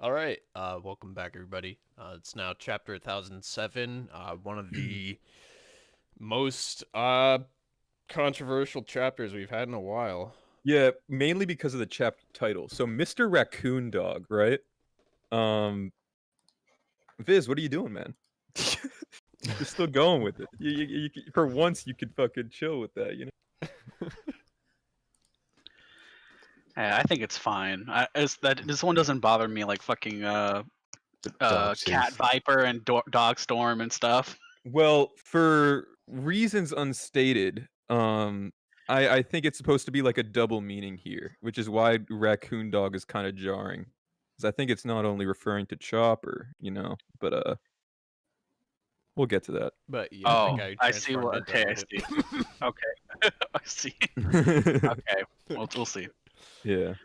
All right, welcome back, everybody. It's now chapter 1007, one of the most controversial chapters we've had in a while. Yeah, mainly because of the chapter title. So, Mr. Raccoon Dog, right? Viz, what are you doing, man? You're still going with it. For once, you could fucking chill with that, you know? Hey, I think it's fine. This one doesn't bother me like fucking Cat Viper and Dog Storm and stuff. Well, for reasons unstated, I think it's supposed to be like a double meaning here, which is why Raccoon Dog is kind of jarring. Because I think it's not only referring to Chopper, but we'll get to that. But yeah, Oh, the guy who I see transformed what. into Okay, I Odin. see. Okay, I see. Okay, we'll see. Yeah.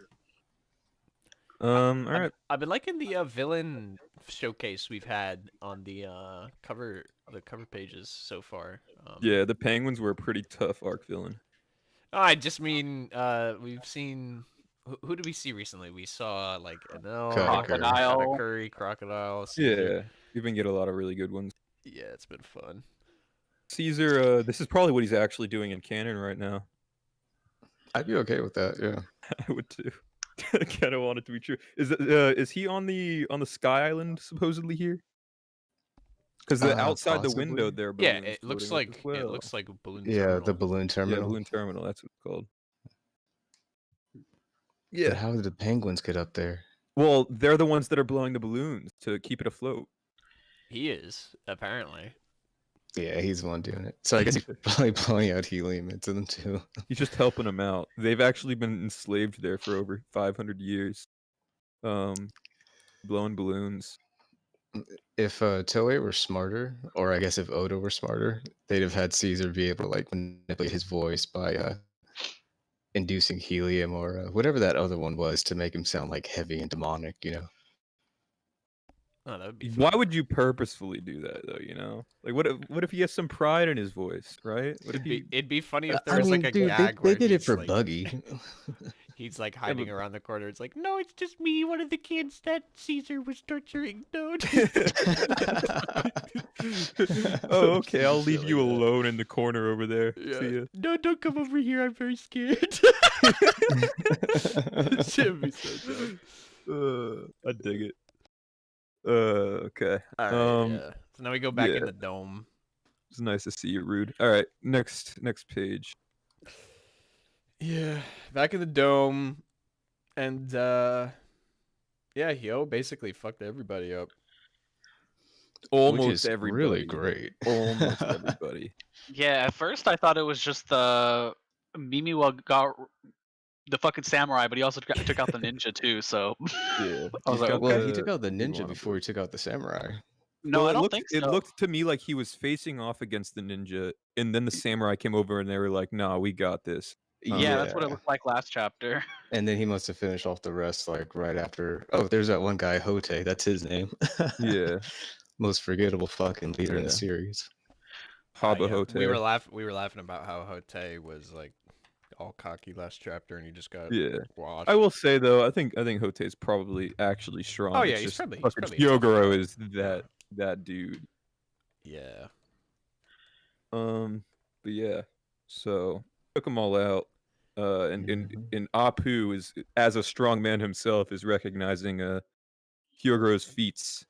All right. I've been liking the villain showcase we've had on the cover pages so far. Yeah, the Penguins were a pretty tough arc villain. I just mean we've seen who did we see recently? We saw like Crocodile. Curry, Crocodile, Caesar. Yeah, we've been getting a lot of really good ones. Yeah, it's been fun. Caesar, this is probably what he's actually doing in canon right now. I'd be okay with that. Yeah, I would too. I kind of want it to be true. Is he on the Sky Island supposedly here? Because outside possibly. the window there, Yeah, it looks like a balloon. Terminal. the balloon terminal. Yeah, balloon terminal. That's what it's called. Yeah. But how did the penguins get up there? Well, they're the ones that are blowing the balloons to keep it afloat. He is apparently. Yeah, he's the one doing it. So I guess he's probably blowing out helium into them too. He's just helping them out. They've actually been enslaved there for over 500 years. Blowing balloons. If Toei were smarter, or I guess if Oda were smarter, they'd have had Caesar be able to like manipulate his voice by inducing helium or whatever that other one was to make him sound like heavy and demonic, you know. Oh, that would be fun. Why would you purposefully do that though? You know, like what if he has some pride in his voice, right? What if It'd be funny if there was like a dude, gag they where did it for like, Buggy. He's like hiding around the corner. It's like, no, it's just me, one of the kids that Caesar was torturing. No. Oh, okay. I'll leave you alone in the corner over there. Yeah. See ya. No, don't come over here. I'm very scared. Shit would be so dumb. I dig it. Okay. All right, yeah. So now we go back in the dome. It's nice to see you, Rude. All right, next page. Yeah, back in the dome, and yeah, Hyo basically fucked everybody up. Almost everybody. Really great. Almost everybody. Yeah, at first I thought it was just the Mimiwa got the fucking samurai, but he also took out the ninja too. So yeah, I was like, okay. Well, he took out the ninja before he took out the samurai. No, I don't think so. It looked to me like he was facing off against the ninja, and then the samurai came over, and they were like, "Nah, we got this." Yeah, that's what it looked like last chapter. And then he must have finished off the rest like right after. Oh, there's that one guy, Hote. That's his name. Yeah. Most forgettable fucking leader in the series. Haba Hote. We were laughing about how Hote was like all cocky last chapter, and he just got washed. I will say though, I think Hote is probably actually strong. Oh yeah, he's probably Hyogoro is that dude. Yeah. But yeah, so took them all out. And Apu is, as a strong man himself, is recognizing Hyogoro's feats.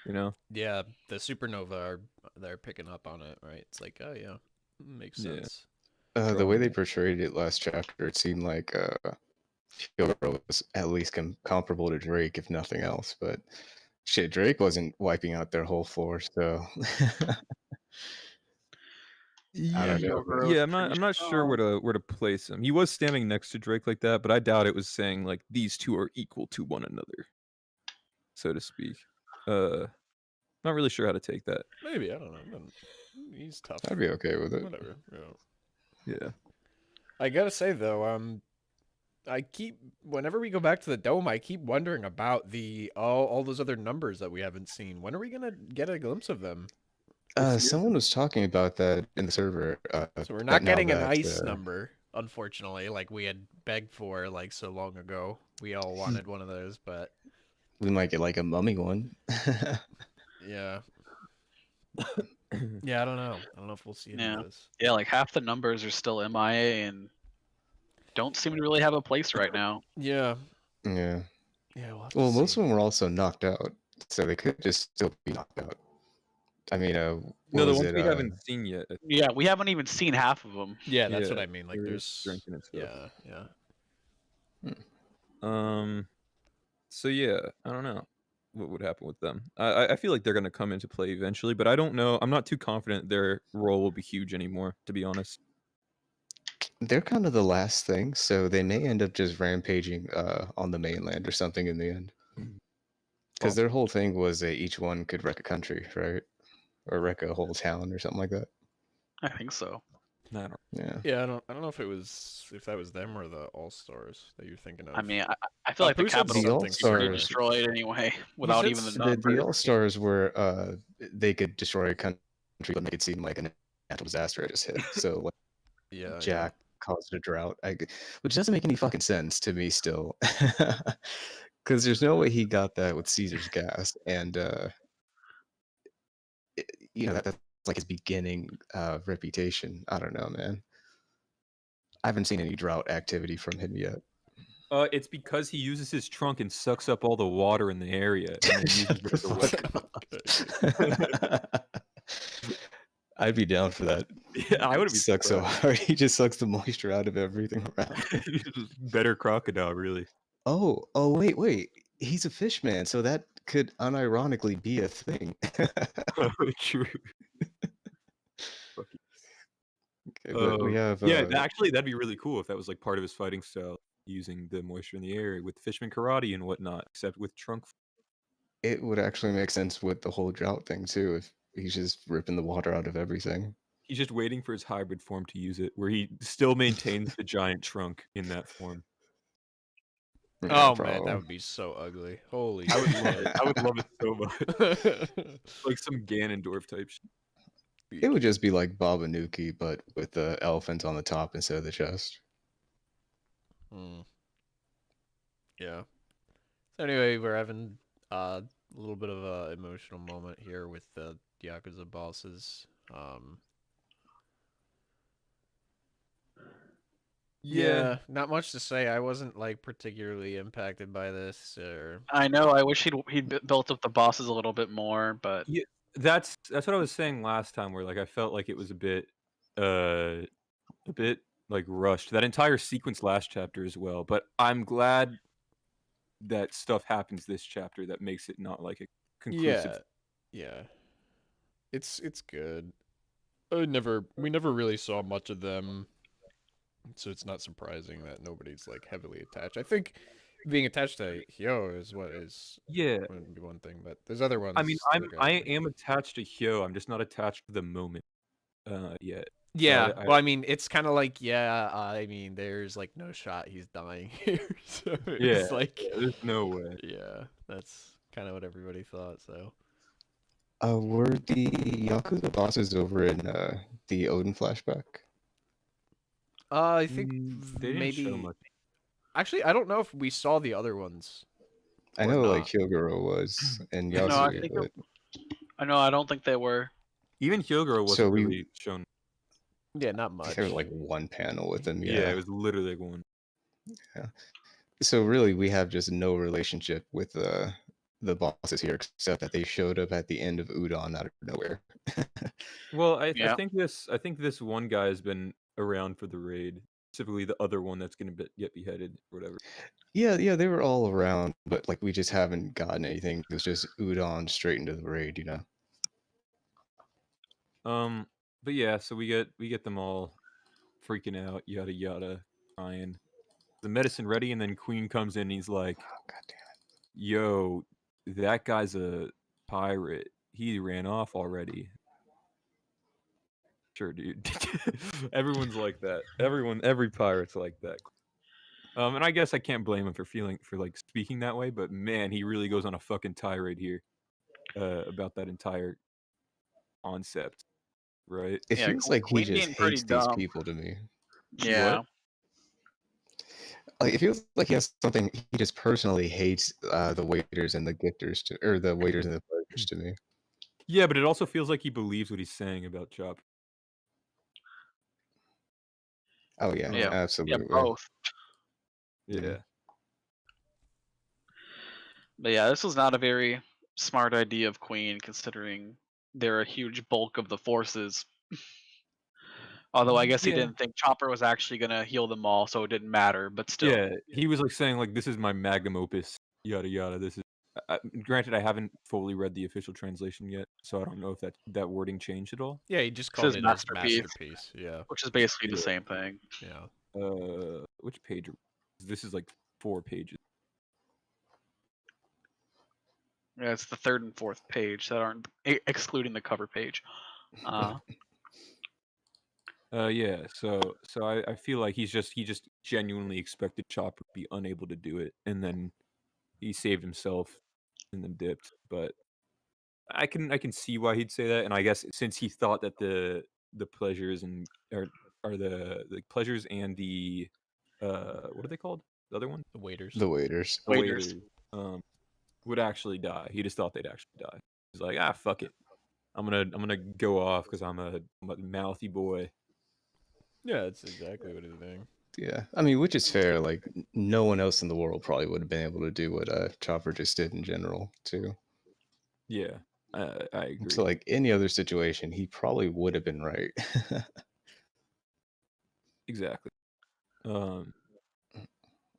You know. Yeah, the supernova they're picking up on it, right? It's like, oh yeah, makes sense. The way they portrayed it last chapter, it seemed like Hyogoro was at least comparable to Drake, if nothing else. But shit, Drake wasn't wiping out their whole force, so. Yeah, I'm not sure where to place him. He was standing next to Drake like that, but I doubt it was saying like these two are equal to one another, so to speak. Not really sure how to take that. Maybe, I don't know. He's tough. I'd be okay with it. Whatever. Yeah. I gotta say though, whenever we go back to the dome, I keep wondering about all those other numbers that we haven't seen. When are we gonna get a glimpse of them? Someone was talking about that in the server. So we're not getting an ice number, unfortunately, like we had begged for like so long ago. We all wanted one of those, but We might get like a mummy one. Yeah. Yeah, I don't know. I don't know if we'll see any Yeah. of those. Yeah, like half the numbers are still MIA and don't seem to really have a place right now. Yeah. Yeah. Yeah, we'll have Well, to most see. of them were also knocked out, so they could just still be knocked out. I mean, No, what the was ones it? we haven't seen yet. Yeah, we haven't even seen half of them. Yeah, that's what Yeah, I mean. Like, they're there's. drinking and stuff. Yeah. So yeah, I don't know what would happen with them. I feel like they're gonna come into play eventually, but I don't know. I'm not too confident their role will be huge anymore, to be honest. They're kind of the last thing, so they may end up just rampaging on the mainland or something in the end. Because their whole thing was that each one could wreck a country, right? Or wreck a whole town or something like that. I think so. I don't. Yeah. Yeah, I don't know if that was them or the All Stars that you're thinking of. I mean, I feel like the Pooh said capital The something is pretty All-Stars- destroyed anyway, without said even the s- numbers. The All-Stars were they could destroy a country but make it seem like a natural disaster just hit. So like Yeah. Jack caused a drought, which doesn't make any fucking sense to me still. Because there's no way he got that with Caesar's gas, and that's like his beginning reputation. I don't know, man. I haven't seen any drought activity from him yet. It's because he uses his trunk and sucks up all the water in the area. And then uses it as a weapon. I'd be down for that. Yeah, I would be Sucks so surprised. hard. He just sucks the moisture out of everything around. Better crocodile, really. Oh, wait. He's a fish man, so that could unironically be a thing. True. Okay, but we have yeah, actually, that'd be really cool if that was like part of his fighting style, using the moisture in the air with fishman karate and whatnot, except with trunk. it would actually make sense with the whole drought thing too, if he's just ripping the water out of everything. He's just waiting for his hybrid form to use it, where he still maintains the giant trunk in that form. Oh man, that would be so ugly. Holy I would shit. love it. I would love it so much. Like some Ganondorf type shit. It would just be like Babanuki, but with the elephant on the top instead of the chest. Yeah. So anyway, we're having a little bit of a emotional moment here with the Yakuza bosses. Yeah, not much to say. I wasn't like particularly impacted by this, or I know. I wish he'd built up the bosses a little bit more, but Yeah, that's what I was saying last time, where like I felt like it was a bit like rushed. That entire sequence last chapter as well. But I'm glad that stuff happens this chapter that makes it not like a conclusive. yeah. It's good. We never really saw much of them, so it's not surprising that nobody's like heavily attached. I think being attached to Hyo is what is Yeah. would be one thing, but there's other ones. I mean, other guys I that- am attached to Hyo. I'm just not attached to the moment yet. Yeah, I- well, I mean, it's kind of like, I mean, there's like no shot he's dying here, so it's like, there's no way. yeah, that's kind of what everybody thought. So, Were the Yakuza bosses over in the Odin flashback? I think They didn't show maybe. much. Actually, I don't know if we saw the other ones. I Or know like not. Hyogoro was and No, I Yasuo, think but I know. I don't think they were. Even Hyogoro wasn't So we- really shown. Yeah, not much. there was like one panel with him. Yeah, it was literally like one. So really, we have just no relationship with the bosses here, except that they showed up at the end of Udon out of nowhere. Well, I Yeah. think this one guy has been around for the raid, specifically the other one that's gonna get beheaded or whatever. Yeah, they were all around, but like we just haven't gotten anything. It was just Udon straight into the raid, But yeah, so we get them all freaking out, yada yada, crying. The medicine ready, and then Queen comes in and he's like, Oh, God damn it. "Yo, that guy's a pirate. He ran off already." Sure, dude. Everyone's like that. Every pirate's like that. And I guess I can't blame him for like speaking that way, but man, he really goes on a fucking tirade here about that entire concept, right? It Yeah, feels like he Queen just being pretty hates these dumb. people to me. Yeah. Like, it feels like he has something. He just personally hates the waiters and the gifters, or the waiters and the players to me. Yeah, but it also feels like he believes what he's saying about Chopper. Oh yeah, Yeah, absolutely. both. Yeah. But yeah, this was not a very smart idea of Queen, considering they're a huge bulk of the forces. Although I guess he Yeah. didn't think Chopper was actually gonna heal them all, so it didn't matter. But still, Yeah, he was like saying like, "This is my magnum opus, yada yada." This is granted, I haven't fully read the official translation yet, so I don't know if that wording changed at all. Yeah, he just It called says it his masterpiece. masterpiece. Yeah, which is basically the Yeah. same thing. yeah. Which page? This is like 4 pages. Yeah, it's the third and fourth page that aren't excluding the cover page. Yeah. So I feel like he just genuinely expected Chopper to be unable to do it, and then he saved himself and then dipped. But I can see why he'd say that, and I guess since he thought that the pleasures and are the pleasures and the what are they called? The other one? The waiters. The waiters. The waiters would actually die. He just thought they'd actually die. He's like, fuck it. I'm gonna go off because I'm a mouthy boy. Yeah, that's exactly what he's doing. Yeah, I mean, which is fair. Like, no one else in the world probably would have been able to do what Chopper just did in general, too. Yeah, I agree. So, like, any other situation, he probably would have been right. Exactly. So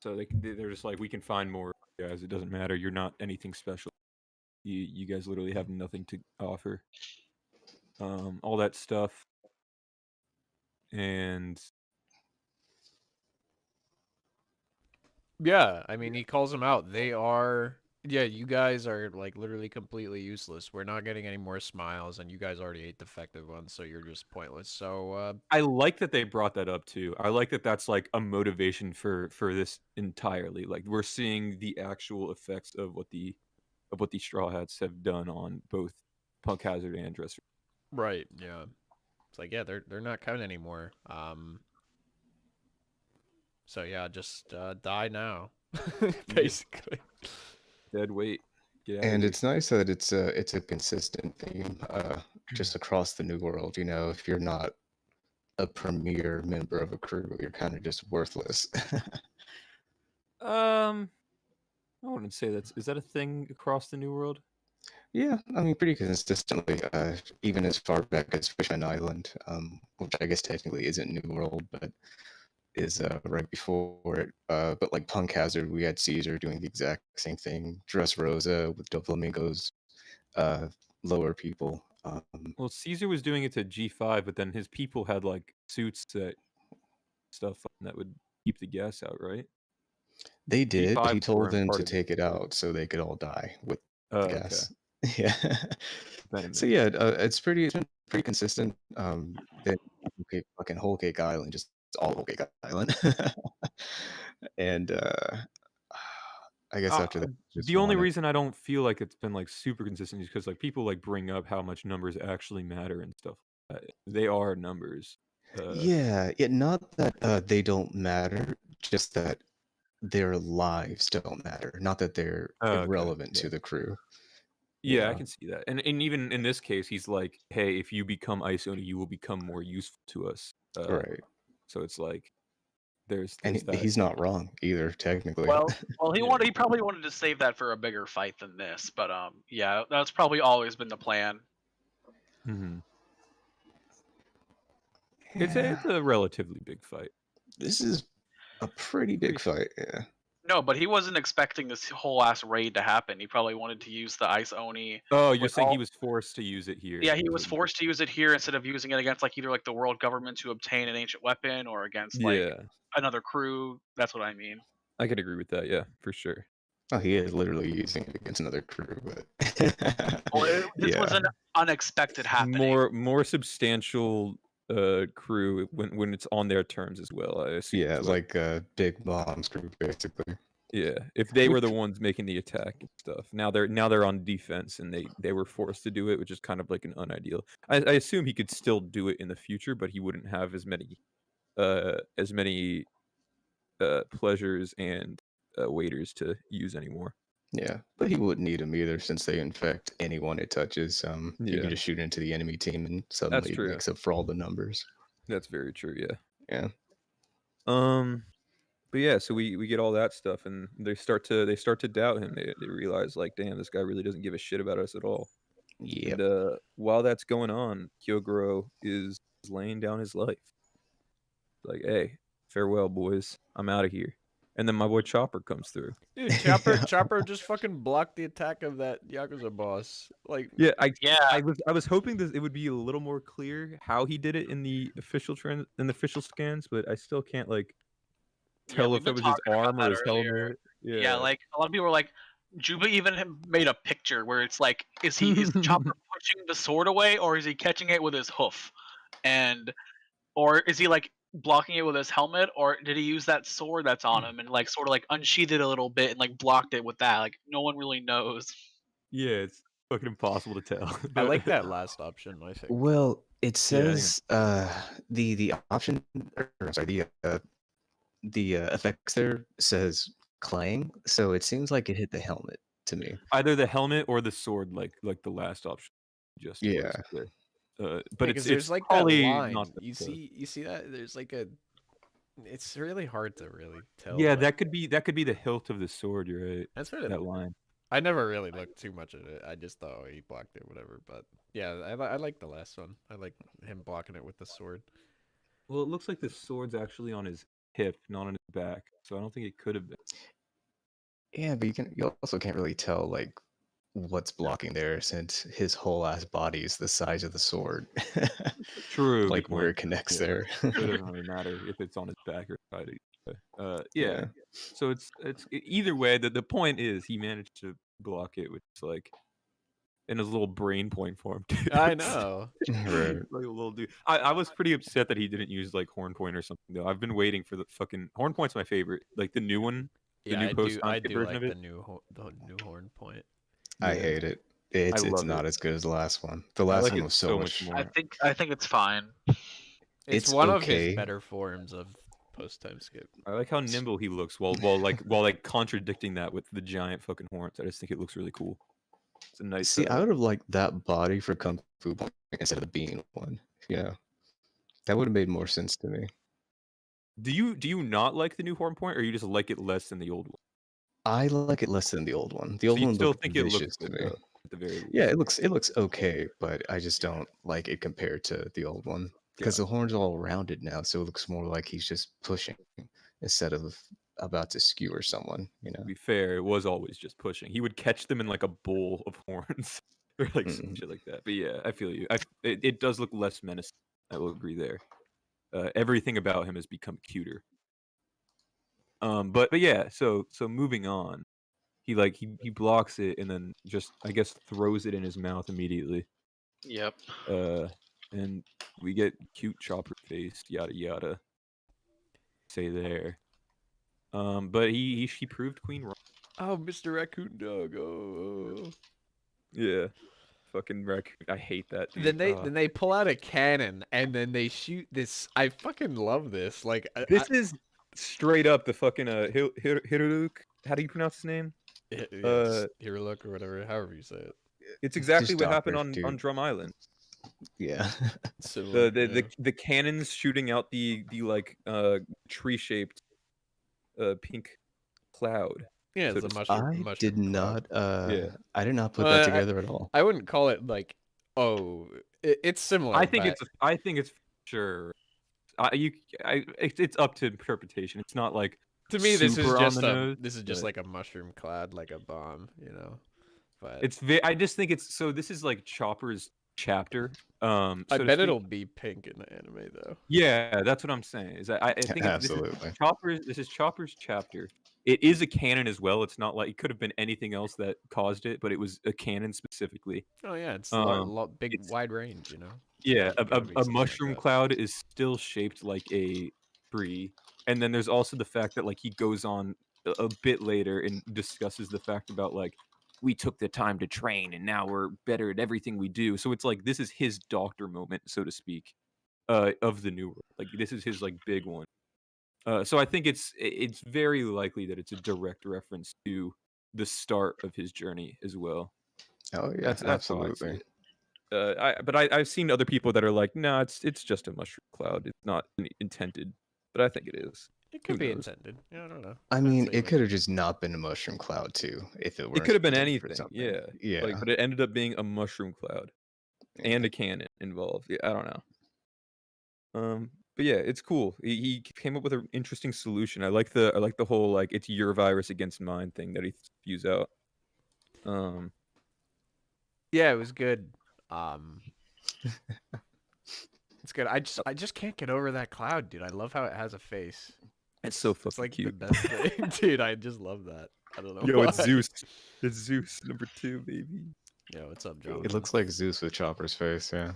they're just like, we can find more guys. It doesn't matter. You're not anything special. You guys literally have nothing to offer. All that stuff. And Yeah, I mean, he calls them out. They are, yeah, you guys are like literally completely useless. We're not getting any more smiles, and you guys already ate defective ones, so you're just pointless. So, I like that they brought that up too. I like that that's like a motivation for this entirely. Like we're seeing the actual effects of what the Straw Hats have done on both Punk Hazard and Dress. right, yeah, it's like, yeah, they're not coming anymore. So yeah, just die now, basically. Dead weight. Get And it's nice that it's a consistent theme just across the New World. You know, if you're not a premier member of a crew, you're kind of just worthless. I wouldn't say is that a thing across the New World? Yeah, I mean, pretty consistently, even as far back as Fishman Island, which I guess technically isn't New World, but is right before it. But like Punk Hazard, we had Caesar doing the exact same thing. Dressrosa with Doflamingos, lower people. Well, Caesar was doing it to G5, but then his people had like suits that stuff that would keep the gas out, right? They did. But he G5s told weren't them part to of it. take it out so they could all die with Oh, the okay. gas. Yeah. Venom So it. yeah, it's been pretty consistent. Then fucking Whole Cake Island, just all Whole Cake Island. And I guess after that, just the only wanted- reason I don't feel like it's been like super consistent is because like people like bring up how much numbers actually matter and stuff. They are numbers. yeah, not that they don't matter, just that their lives don't matter. Not that they're Okay, irrelevant yeah. to the crew. Yeah, I Yeah. can see that. And even in this case, he's like, hey, if you become Ice Oni, you will become more useful to us. Right. So it's like there's And that. he's not wrong either, technically. Well, he Yeah. he probably wanted to save that for a bigger fight than this. But yeah, that's probably always been the plan. Mm-hmm. It's a relatively big fight. This is a pretty big fight, yeah. No, but he wasn't expecting this whole ass raid to happen. He probably wanted to use the Ice Oni. Oh, you're with saying all- he was forced to use it here. Yeah, he was forced to use it here instead of using it against like either like the world government to obtain an ancient weapon or against like another crew. That's what I mean. I could agree with that. Yeah, for sure. Oh, he is literally using it against another crew, but Well, this was yeah. an unexpected happening. More substantial crew when it's on their terms as well. I assume. Yeah, like Big Bomb's crew, basically. Yeah, if they were the ones making the attack and stuff. Now they're on defense and they were forced to do it, which is kind of like an unideal. I assume he could still do it in the future, but he wouldn't have as many pleasures and waiters to use anymore. Yeah, but he wouldn't need them either since they infect anyone it touches. You Yeah. can just shoot into the enemy team and suddenly it true. makes up for all the numbers. That's very true. Yeah. Yeah. But yeah, so we get all that stuff, and they start to doubt him. They realize like, damn, this guy really doesn't give a shit about us at all. Yep. And while that's going on, Kyogoro is laying down his life. Like, hey, farewell, boys. I'm out of here. And then my boy Chopper comes through. Dude, Chopper just fucking blocked the attack of that Yakuza boss. Like, Yeah, Yeah. I was hoping that it would be a little more clear how he did it in the official scans, but I still can't like tell we've if been it was his talking about arm or that his earlier. helmet. Yeah, like a lot of people were like, Juba even made a picture where it's like, is Chopper pushing the sword away, or is he catching it with his hoof, or is he like blocking it with his helmet, or did he use that sword that's on him and like sort of like unsheathed it a little bit and like blocked it with that? Like no one really knows. Yeah, it's fucking impossible to tell. I like that last option, I think. Well, it Yeah, says the option, or I'm sorry, the effects there says clang, so it seems like it hit the helmet to me. Either the helmet or the sword, like the last option. Just was Yeah. there. But Because it's there's like that probably line. not You see that there's like a. It's really hard to really tell. Yeah, but that could be the hilt of the sword. You're right. that's really. That line. I never really looked too much at it. I just thought he blocked it, whatever. But yeah, I like the last one. I like him blocking it with the sword. Well, it looks like the sword's actually on his hip, not on his back. So I don't think it could have been. Yeah, but you also can't really tell like what's blocking there since his whole ass body is the size of the sword. True. Like good where it point. connects Yeah. there. It doesn't really matter if it's on his back or side. Yeah. So it's either way. The point is he managed to block it, which is like in his little brain point form. Too. I know. Right. Like a little dude. I was pretty upset that he didn't use like horn point or something though. I've been waiting for the fucking horn point's my favorite. Like the new one. The new I post-time do version like of the it. new horn point. I Yeah. hate it. It's love not it. as good as the last one. The I last like one it was so so much much more. I think it's fine. It's It's one of okay. his better forms of post time skip. I like how nimble he looks while contradicting that with the giant fucking horns. I just think it looks really cool. It's a nice. See, I would have liked that body for Kung Fu Point instead of the bean one. Yeah, that would have made more sense to me. Do you not like the new horn point, or you just like it less than the old one? I like it less than the old one. The old So you one still looked think it vicious looks to good, me. though, at the very least. Yeah, it looks okay, but I just don't like it compared to the old one because the horn's all rounded now, so it looks more like he's just pushing instead of about to skewer someone. You To know. be fair, it was always just pushing. He would catch them in like a bowl of horns or like some Mhm. shit like that. But yeah, I feel you. It does look less menacing. I will agree there. Everything about him has become cuter. But yeah. So moving on, he blocks it and then just I guess throws it in his mouth immediately. Yep. And we get cute chopper faced yada yada. Say there. But he proved Queen wrong. Oh, Mr. Raccoon Dog. Oh. Yeah. Fucking raccoon. I hate that. Dude. Then they pull out a cannon and then they shoot this. I fucking love this. Like This is straight up the fucking Hiruluk. How do you pronounce his name? Hiruluk or whatever, however you say it. It's exactly Just what happened doctors, on dude. Drum Island. Yeah. Similar, The cannons shooting out the like tree shaped pink cloud. yeah, so it's a to mushroom. I mushroom did cloud. not. I did not put Well, that together at all. I wouldn't call it like. Oh, it's similar. I think but it's sure. It's up to interpretation. It's not like to me this is super on just the nose, just but- like a mushroom cloud, like a bomb, you know. But I just think it's so. This is like Chopper's chapter. I so to bet speak. it'll be pink in the anime though. Yeah, that's what I'm saying. Is that I think Absolutely. This is Chopper's chapter. It is a canon as well. It's not like it could have been anything else that caused it, but it was a canon specifically. Oh yeah, it's big, it's- wide range, you know. Yeah, It could be a something like mushroom that. cloud is still shaped like a tree, and then there's also the fact that like he goes on a bit later and discusses the fact about like we took the time to train and now we're better at everything we do. So it's like this is his doctor moment, so to speak, of the new world. Like this is his like big one. So I think it's very likely that it's a direct reference to the start of his journey as well. Oh yeah, That's how I see absolutely. it. I've seen other people that are like, no, it's just a mushroom cloud. It's not intended, but I think it is. It Who could be knows? intended. Yeah, I don't know. I I'd mean, say it like could have just not been a mushroom cloud too, if it It weren't could have been intended for anything, something. yeah. Yeah. Like, but it ended up being a mushroom cloud and Yeah. a cannon involved. Yeah, I don't know. But yeah, it's cool. He came up with an interesting solution. I like the whole like it's your virus against mine thing that he spews out. Um, yeah, it was good. Um, it's good. I just can't get over that cloud, dude. I love how it has a face. it's so It's fucking like the cute. best thing, dude. I just love that. I don't know Yo, why. it's Zeus. It's Zeus #2, baby. Yo, what's up, John? It looks like Zeus with Chopper's face. Yeah.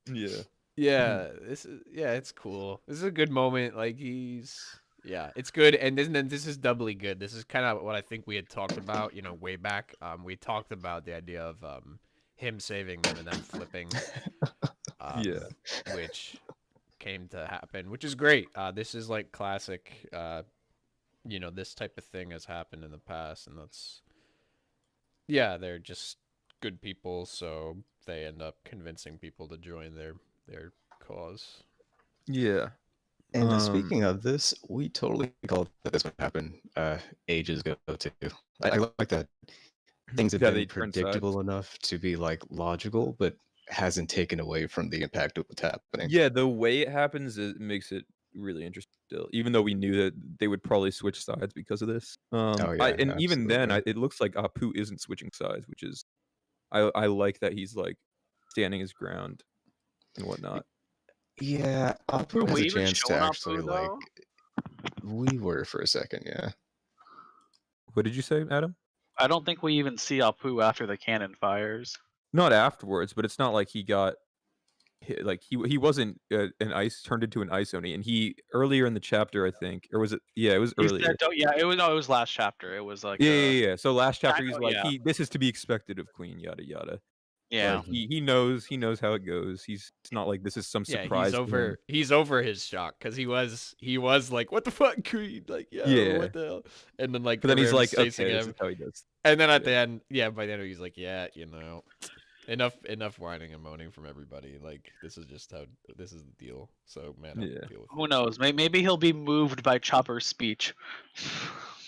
Yeah. Yeah, it's cool. This is a good moment. Like yeah, it's good. And then this is doubly good. This is kind of what I think we had talked about, way back. We talked about the idea of him saving them and then flipping, Yeah. which came to happen, which is great. This is like classic. This type of thing has happened in the past, and yeah, they're just good people, so they end up convincing people to join their cause. Yeah. And Um, speaking of this, we totally called that this would happen ages ago too. I like that things have Yeah, been they turn sides. predictable enough to be like logical, but hasn't taken away from the impact of what's happening. Yeah, the way it happens makes it really interesting still, even though we knew that they would probably switch sides because of this. Oh yeah, And even then, absolutely. it looks like Apu isn't switching sides, which is I like that he's like standing his ground and whatnot. Yeah, Were Apu has we a even chance to showing actually Apu like. though? We were for a second, yeah. What did you say, Adam? I don't think we even see Apu after the cannon fires. Not afterwards, but it's not like he got like he wasn't an ice turned into an ice oni, and he earlier in the chapter, I think, or was it? Yeah, it was He earlier. said, yeah, it was last chapter. It was like Yeah. So last chapter, he's like, yeah. this is to be expected of Queen, yada yada. Yeah. Like, he knows how it goes. It's not like this is some Yeah, surprise. he's over his shock because he was like, what the fuck, Queen? Like, Yeah. what the hell? And then like, But then he's Karim's like, okay, chasing this him. is how he does. And then at the end, by the end he's like, yeah, enough whining and moaning from everybody. Like, this is the deal. So man, I'll Yeah. deal with Who it. knows? Maybe he'll be moved by Chopper's speech.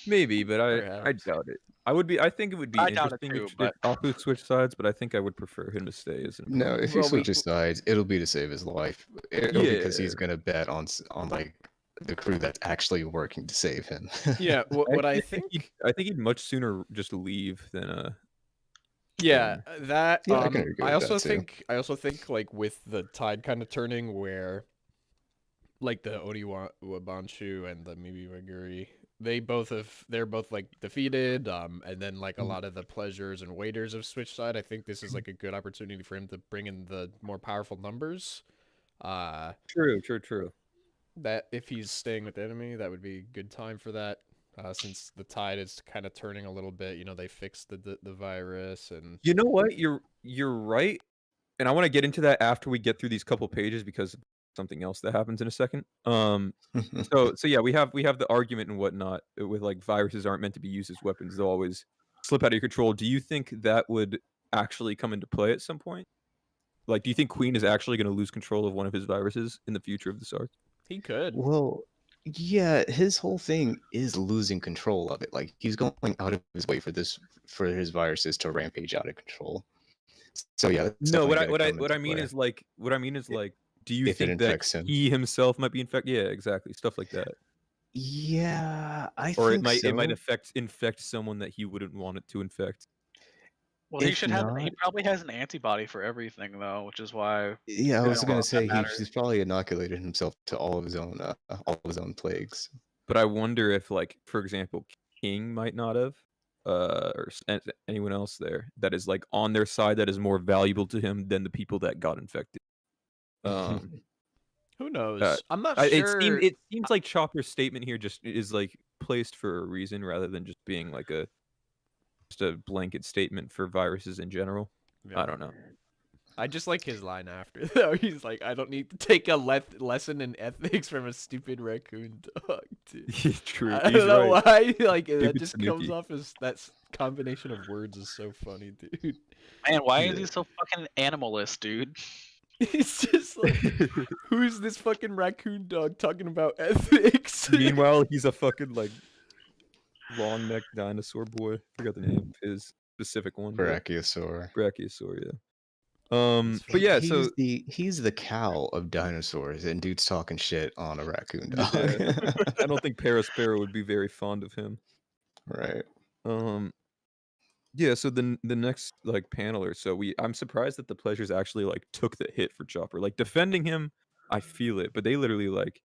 Maybe, but I Perhaps. doubt it. I think it would be I doubt it interesting too, if Apu switched sides, but I think I would prefer him to stay as an No, opponent. if he switches sides, it'll be to save his life. It'll be because he's Yeah. gonna bet on like the crew that's actually working to save him. Yeah, what I Actually, think. I think he'd much sooner just leave than Yeah, than- that. Yeah, I can agree I with that also too. think. I also think like with the tide kind of turning, where like the Wabanshu and the Mibiwaguri, they're both like defeated. And then like a Mhm. lot of the pleasures and waiters have switched side. I think this is like a good opportunity for him to bring in the more powerful numbers. True. That if he's staying with the enemy, that would be a good time for that. Since the tide is kind of turning a little bit, they fixed the virus and You know what? You're right, and I want to get into that after we get through these couple pages because of something else that happens in a second. So yeah, we have the argument and whatnot with like viruses aren't meant to be used as weapons; they'll always slip out of your control. Do you think that would actually come into play at some point? Like, do you think Queen is actually going to lose control of one of his viruses in the future of this arc? he could. Well, yeah, his whole thing is losing control of it. Like he's going out of his way for his viruses to rampage out of control. So yeah, that's No, definitely what gonna come I into mean play. is like do you If it think that infects him. he himself might be infected? Yeah, exactly, stuff like that. Yeah, I Or think so. it might infect someone that he wouldn't want it to infect. Well, he If should have. He not- probably has an antibody for everything though, which is why. Yeah, I Yeah, was well, gonna that say matters. he's probably inoculated himself to all of his own plagues. But I wonder if, like, for example, King might not have, anyone else there that is like on their side that is more valuable to him than the people that got infected. Who knows? I'm not sure. It seems like Chopper's statement here just is like placed for a reason rather than just being like just a blanket statement for viruses in general. Yeah. I don't know. I just like his line after though. He's like, I don't need to take a lesson in ethics from a stupid raccoon dog, dude. True. I He's don't know right. why. Like that Stupid just comes Snooki. off as combination of words is so funny, dude. Man, why is Yeah. he so fucking animalist, dude? It's just like, who's this fucking raccoon dog talking about ethics? Meanwhile, he's a fucking like long necked dinosaur boy. Forgot the name of his specific one. but- Brachiosaur. Brachiosaur, yeah. That's But yeah, he's so he's the cow of dinosaurs, and dude's talking shit on a raccoon dog. Yeah. I don't think Parasparrow would be very fond of him. Right. Yeah, so the next like paneler, so I'm surprised that the Pleasures actually like took the hit for Chopper. Like defending him, I feel it, but they literally like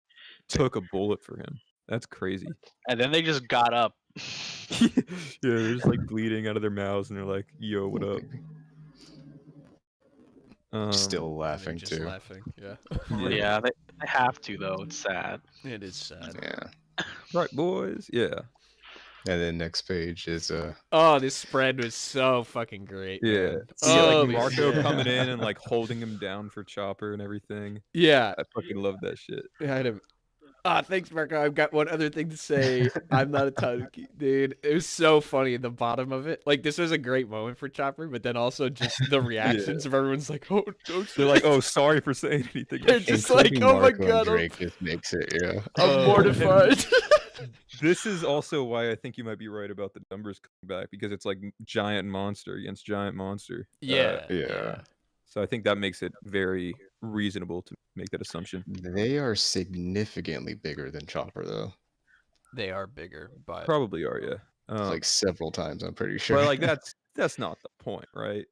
took a bullet for him. That's crazy. And then they just got up. Yeah, they're just like bleeding out of their mouths and they're like, yo, what up? Still And they're laughing just too. laughing. Yeah. Yeah, they have to though. It's sad. It is sad. Yeah. Right, boys. Yeah. And then next page is Oh, this spread was so fucking great. Yeah. Man. See, like Holy Marco shit. coming in and like holding him down for Chopper and everything. Yeah. I fucking love that shit. I had him. Ah, thanks, Marco. I've got one other thing to say. I'm not a Tanuki, dude. It was so funny at the bottom of it. Like, this was a great moment for Chopper, but then also just the reactions of everyone's like, "Oh, don't." They're like, oh, sorry for saying anything. They're just like, including "Oh my Marco and god, Drake just makes it, yeah. I'm Oh, mortified." This is also why I think you might be right about the numbers coming back because it's like giant monster against giant monster. Yeah. So I think that makes it very reasonable to make that assumption. They are significantly bigger than Chopper though. They are bigger, but Probably are, yeah. Like several times, I'm pretty sure. But like that's not the point, right?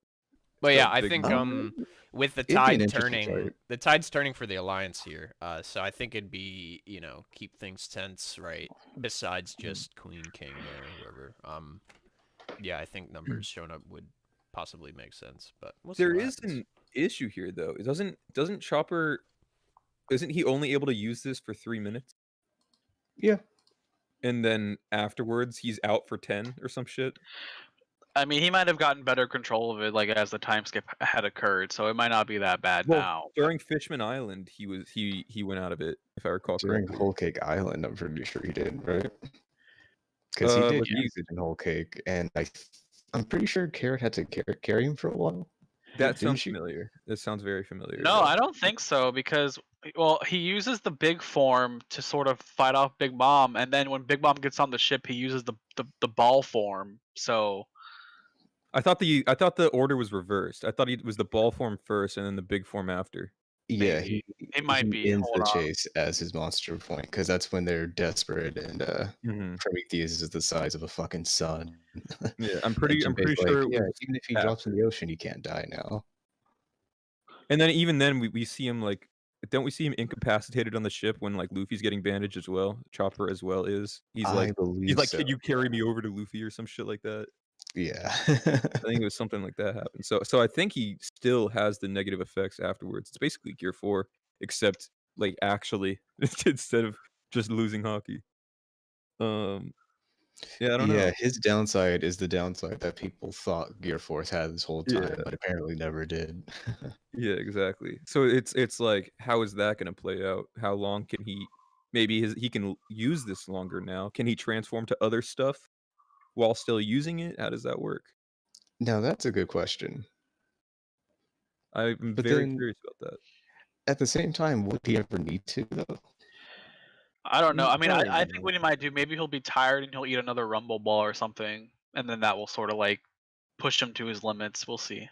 But yeah, still I big think number. with the It'd be an tide interesting turning, fight. the tide's turning for the alliance here. So I think it'd be, keep things tense, right? Besides just Queen, King, or whoever. Yeah, I think numbers showing up would possibly make sense, but we'll see There what is happens. an issue here though. It doesn't Chopper isn't he only able to use this for 3 minutes? Yeah. And then afterwards he's out for 10 or some shit? I mean, he might have gotten better control of it, like as the time skip had occurred, so it might not be that bad Well, now. during Fishman Island, he went out of it, if I recall During correctly. Whole Cake Island, I'm pretty sure he did, right? Because he did let's see. use it in Whole Cake, and I'm pretty sure Carrot had to carry him for a while. That Didn't sounds she? familiar. That sounds very familiar. No, but- I don't think so because he uses the big form to sort of fight off Big Mom, and then when Big Mom gets on the ship, he uses the ball form. So I thought the order was reversed. I thought it was the ball form first and then the big form after. Yeah, Maybe. It might be. ends Hold the on. chase as his monster point because that's when they're desperate and Mhm. Prometheus is the size of a fucking sun. Yeah, I'm And pretty Jinbei's sure. It yeah, was even if he after. drops in the ocean, he can't die now. And then even then we see him like, don't we see him incapacitated on the ship when like Luffy's getting bandaged as well? Chopper as well is. He's I like, believe so. can you carry me over to Luffy or some shit like that? Yeah. I think it was something like that happened. So I think he still has the negative effects afterwards. It's basically Gear 4, except like actually instead of just losing hockey. Yeah, I don't know. Yeah, his downside is the downside that people thought Gear Force had this whole time, Yeah. but apparently never did. Yeah, exactly. So it's like, how is that going to play out? How long can he? Maybe he can use this longer now. Can he transform to other stuff while still using it? How does that work? Now that's a good question. I'm But very then- curious about that. At the same time, would he ever need to though? I don't know. I mean, Probably I not. think what he might do, maybe he'll be tired and he'll eat another Rumble Ball or something, and then that will sort of like push him to his limits. We'll see.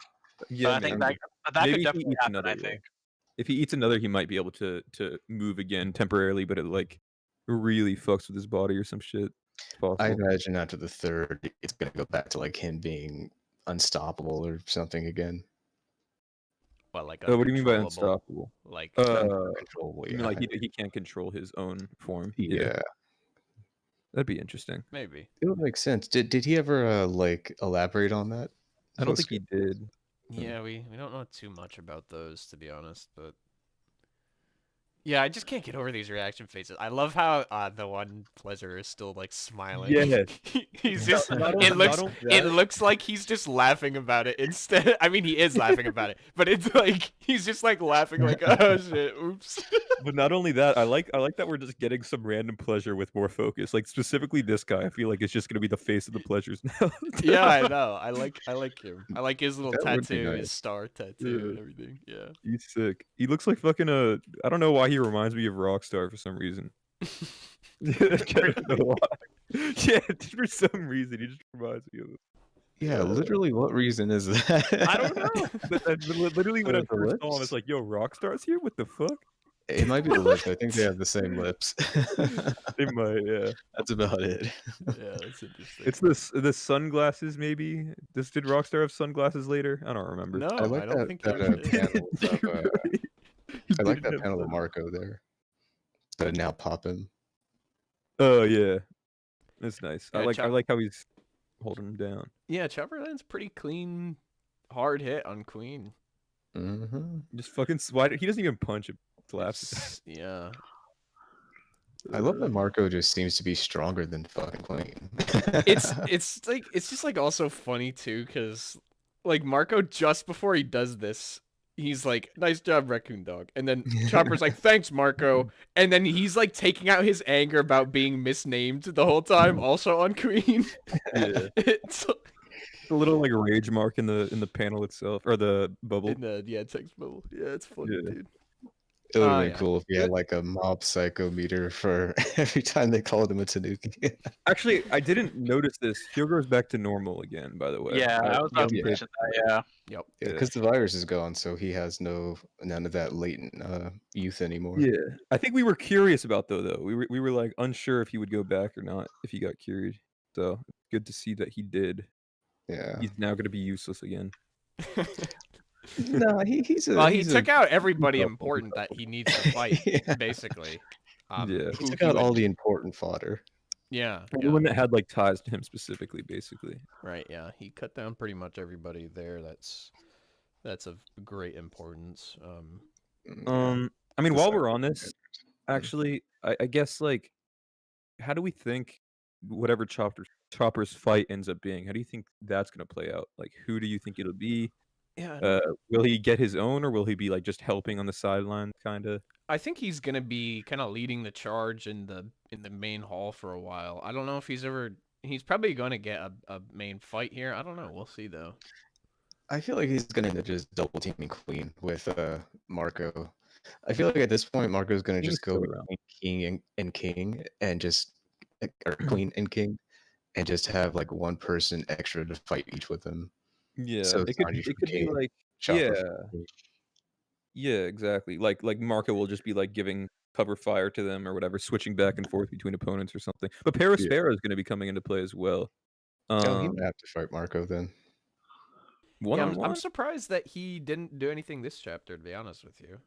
Yeah, But I think maybe. that Maybe could he definitely eats happen. another I one. think. If he eats another, he might be able to move again temporarily, but it like really fucks with his body or some shit. It's I possible. imagine after the third, it's gonna go back to like him being unstoppable or something again. Well, like What do you mean by uncontrollable, unstoppable? Like Uncontrollable, You mean like he can't control his own form? yeah. That'd be interesting. maybe. It would make sense. Did he ever like elaborate on that? I don't think he did. Yeah, we don't know too much about those, to be honest, but Yeah, I just can't get over these reaction faces. I love how the one pleasure is still like smiling. Yes. He's just Not it only looks it that, looks like he's just laughing about it instead. I mean, he is laughing about it, but it's like he's just like laughing like, "Oh shit, oops." but not only that, I like that we're just getting some random pleasure with more focus. Like specifically this guy, I feel like it's just gonna be the face of the pleasures now. Yeah, I know. I like him. I like his little That would be tattoo, his nice. star tattoo Yeah. and everything. Yeah. He's sick. He looks like fucking I don't know why he reminds me of Rockstar for some reason. I don't know why. Yeah, just for some reason he just reminds me of it. Yeah, literally, what reason is that? I don't know. But literally when I The first saw him, lips? it's like, yo, Rockstar's here? What the fuck? It might be the lips. I think they have the same lips. They might, yeah. That's about it. Yeah, that's interesting. It's the sunglasses, maybe. Did Rockstar have sunglasses later? I don't remember. No, I like don't that, think that he did. panel Do of, you really? He I like didn't that have panel of sun- Marco there. That now popping. Oh yeah, that's nice. Yeah, I like how he's holding him down. Yeah, Chopper lands pretty clean, hard hit on Queen. Mm-hmm. Just fucking he doesn't even punch it. Slaps it. Yeah. I love that Marco just seems to be stronger than fucking Queen. It's just like also funny too, because like Marco just before he does this, he's like, "Nice job, Raccoon Dog," and then Chopper's like, "Thanks, Marco," and then he's like taking out his anger about being misnamed the whole time, also on Queen. Yeah. It's The little like rage mark in the panel itself or the bubble. in the text bubble. Yeah, it's funny, Yeah. dude. It would have Oh, been yeah. cool if you had like a mob psycho meter for every time they called him a Tanuki. Actually, I didn't notice this. Hyogo's back to normal again, by the way. Yeah, I was about to yeah. mention that. Yeah. Yep. Yeah, because the virus is gone, so he has none of that latent youth anymore. Yeah, I think we were curious about though. We were like unsure if he would go back or not if he got cured. So good to see that he did. Yeah. He's now going to be useless again. No, he's a. Well, he he's took a, out everybody couple, important that he needs to fight, Yeah. basically. Yeah. He who took he out would- all the important fodder. Yeah, Anyone that had like ties to him specifically, basically. right. Yeah, he cut down pretty much everybody there. That's of great importance. I mean, The while side we're on this, actually, I guess like, how do we think whatever Chopper's fight ends up being? How do you think that's gonna play out? Like, who do you think it'll be? Yeah, Will he get his own, or will he be like just helping on the sideline, kind of? I think he's gonna be kind of leading the charge in the main hall for a while. I don't know if he's probably gonna get a main fight here. I don't know. We'll see though. I feel like he's gonna end up just double teaming Queen with Marco. I feel like at this point Marco's gonna He's just go still around. between King and King and just or Queen and King and just have like one person extra to fight each with him. Yeah, So it could Sanji for be King, like Chopper for yeah. Queen. Yeah, exactly. Like Marco will just be like giving cover fire to them or whatever, switching back and forth between opponents or something. But Perispera is going to be coming into play as well. Oh, he might have to fight Marco then. One Yeah, on I'm one. surprised that he didn't do anything this chapter. To be honest with you,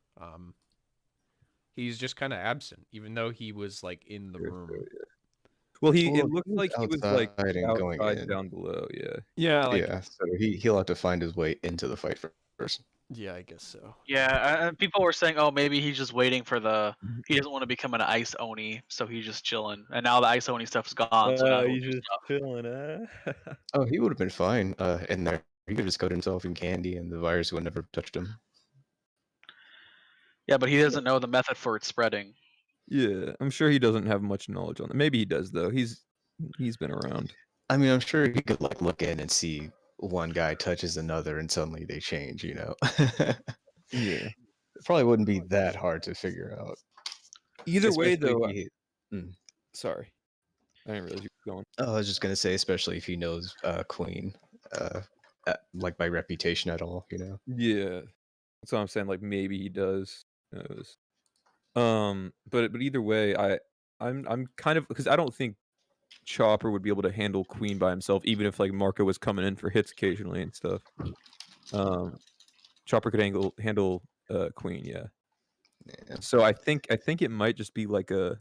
he's just kind of absent, even though he was like in the room. Well, Well, it looks he was like he was like outside and going outside in. down below. Yeah. Yeah, Yeah, so he'll have to find his way into the fight first. yeah, I guess so. Yeah, people were saying, oh, maybe he's just waiting for he doesn't want to become an ice oni, so he's just chilling. And now the ice oni stuff's gone, so now he'll do stuff. chilling, Oh, he would have been fine in there. He could have just coated himself in candy and the virus would never touched him. Yeah, but he doesn't know the method for it spreading. Yeah, I'm sure he doesn't have much knowledge on it. Maybe he does though. He's been around. I mean, I'm sure he could like look in and see one guy touches another and suddenly they change, you know. Yeah. It probably wouldn't be that hard to figure out. Either way, Especially though. if he- Sorry, I didn't realize you were going. Oh, I was just gonna say, especially if he knows Queen, like by reputation at all, you know. Yeah, that's what I'm saying. Like maybe he does. Who knows? But either way, I'm kind of because I don't think Chopper would be able to handle Queen by himself, even if like Marco was coming in for hits occasionally and stuff. Chopper could handle Queen, yeah. Yeah. So I think it might just be like a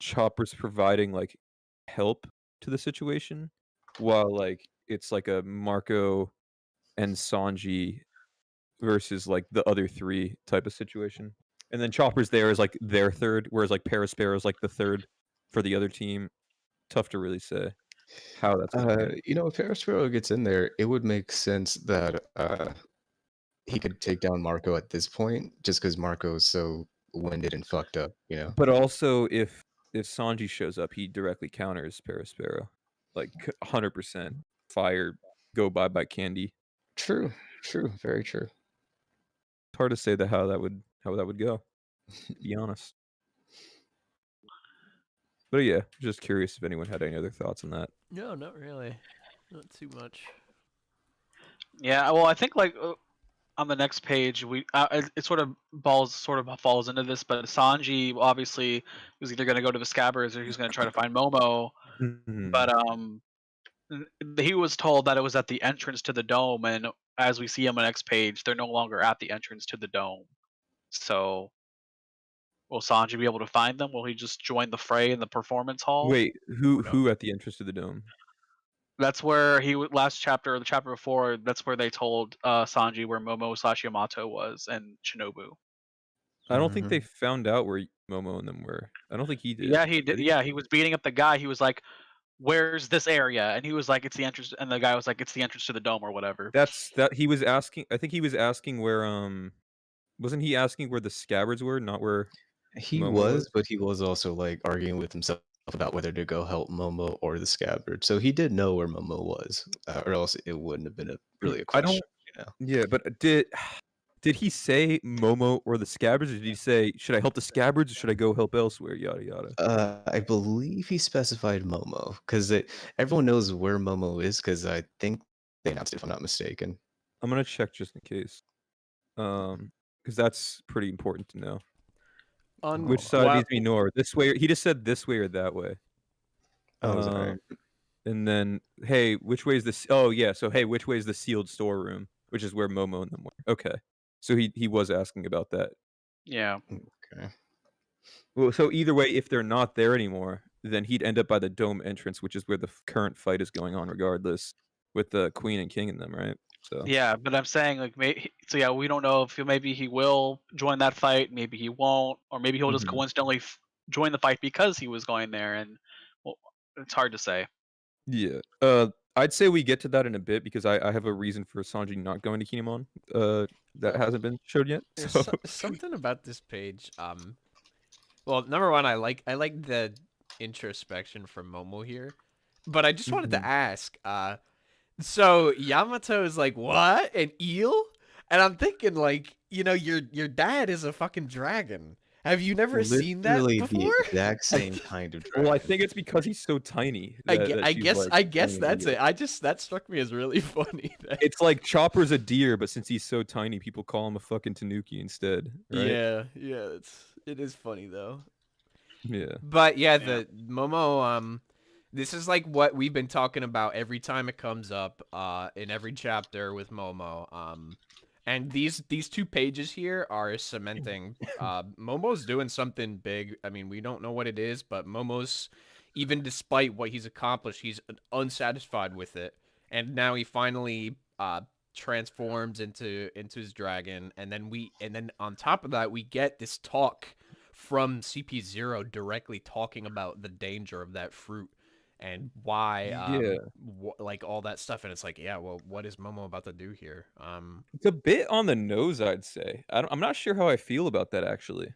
Chopper's providing like help to the situation, while like it's like a Marco and Sanji versus like the other three type of situation. And then Chopper's there is like their third, whereas like Perispero is like the third for the other team. Tough to really say how that's going to You know, if Perisparrow gets in there, it would make sense that he could take down Marco at this point, just because Marco is so winded and fucked up. You know. But also, if Sanji shows up, he directly counters Perispero, like 100%. Fire, go bye Candy. True. True. Very true. It's hard to say how that would go. To be honest. But yeah, just curious if anyone had any other thoughts on that. No, not really. Not too much. Yeah, well, I think like on the next page, it sort of falls into this, but Sanji obviously was either going to go to the Scabbards or he was going to try to find Momo. Mhm. But he was told that it was at the entrance to the dome, and as we see on the next page, they're no longer at the entrance to the dome. So, will Sanji be able to find them? Will he just join the fray in the performance hall? Wait, who at the entrance to the dome? That's where last chapter or the chapter before. That's where they told Sanji where Momo/Yamato was and Shinobu. I don't think they found out where Momo and them were. I don't think he did. Yeah, he did. Yeah, he was beating up the guy. He was like, "Where's this area?" And he was like, "It's the entrance." And the guy was like, "It's the entrance to the dome or whatever." He was asking. I think he was asking where wasn't he asking where the Scabbards were, not where He Momo was, but he was also like arguing with himself about whether to go help Momo or the Scabbard. So he did know where Momo was, or else it wouldn't have been really a I question. don't. Yeah, but did he say Momo or the Scabbards, or did he say, should I help the Scabbards or should I go help elsewhere? Yada yada. I believe he specified Momo because everyone knows where Momo is because I think they announced it, if I'm not mistaken. I'm gonna check just in case, because that's pretty important to know. On Which side needs to be north? This way? He just said this way or that way. Oh, is that right? And then, hey, which way is this? Oh yeah, so hey, which way is the sealed storeroom? Which is where Momo and them were. Okay, so he was asking about that. Yeah. Okay. Well, so either way, if they're not there anymore, then he'd end up by the dome entrance, which is where the current fight is going on, regardless, with the Queen and King and them, right? So Yeah, but I'm saying like so yeah, we don't know if maybe he will join that fight, maybe he won't, or maybe he'll just Mhm. coincidentally join the fight because he was going there, and well, it's hard to say. yeah, I'd say we get to that in a bit because I have a reason for Sanji not going to Kinemon, that hasn't been showed yet. There's So something about this page. Well, number one, I like the introspection from Momo here, but I just wanted to ask. So Yamato is like, what? An eel? And I'm thinking, like, you know, your dad is a fucking dragon. Have you never seen that Literally before? the exact same kind of dragon. well, I think it's because he's so tiny. I that she's, guess like, that's playing it. That struck me as really funny. It's like Chopper's a deer, but since he's so tiny, people call him a fucking Tanuki instead. Right? Yeah, it is funny though. Yeah. But yeah, the Momo, this is like what we've been talking about every time it comes up, in every chapter with Momo. And these 2 pages here are cementing. Momo's doing something big. I mean, we don't know what it is, but Momo's, even despite what he's accomplished, he's unsatisfied with it. And now he finally transforms into his dragon, and then on top of that, we get this talk from CP0 directly talking about the danger of that fruit and why like all that stuff, and it's like, yeah, well, what is Momo about to do here? It's a bit on the nose, I'd say. I'm not sure how I feel about that actually.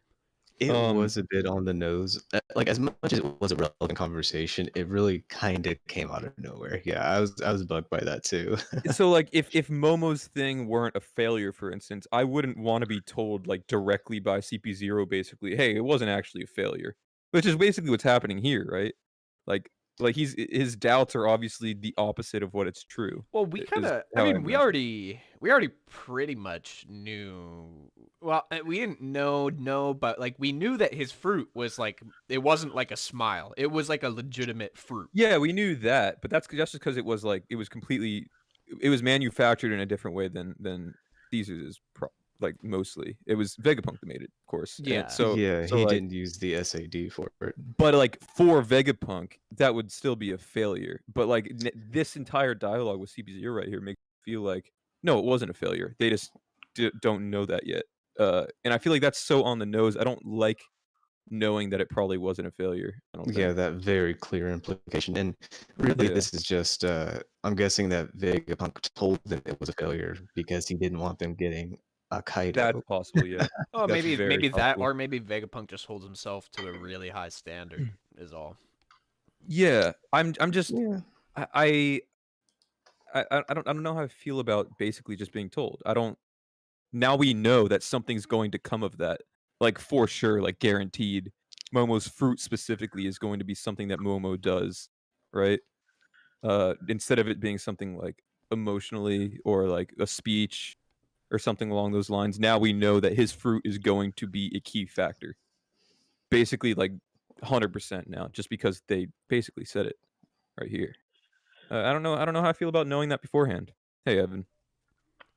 It was a bit on the nose. Like, as much as it was a relevant conversation, it really kind of came out of nowhere. Yeah, I was bugged by that too. So like if Momo's thing weren't a failure, for instance, I wouldn't want to be told like directly by CP0 basically, hey, it wasn't actually a failure. Which is basically what's happening here, right? Like his doubts are obviously the opposite of what it's true. Well, we kind of, I mean, we already pretty much knew. Well, we didn't know, but like we knew that his fruit was like, it wasn't like a smile. It was like a legitimate fruit. Yeah, we knew that, but that's just because it was like it was manufactured in a different way than Caesar's like mostly. It was Vegapunk that made it, of course. Yeah. And so he like, didn't use the SAD for it. But like for Vegapunk, that would still be a failure. But like this entire dialogue with CP0 right here makes me feel like no, it wasn't a failure. They just don't know that yet. And I feel like that's so on the nose. I don't like knowing that it probably wasn't a failure. I don't Yeah, think. that very clear implication. And really, Yeah. this is just, I'm guessing that Vegapunk told them it was a failure because he didn't want them getting a Kaido. That's possible, yeah. Oh, That's maybe very that, possible. or maybe Vegapunk just holds himself to a really high standard. Is all. Yeah, I'm just Yeah. I don't know how I feel about basically just being told. I don't now we know that something's going to come of that. Like for sure, like guaranteed. Momo's fruit specifically is going to be something that Momo does, right? Instead of it being something like emotionally or like a speech or something along those lines, now we know that his fruit is going to be a key factor. Basically like 100% now, just because they basically said it right here. I don't know how I feel about knowing that beforehand. Hey Evan.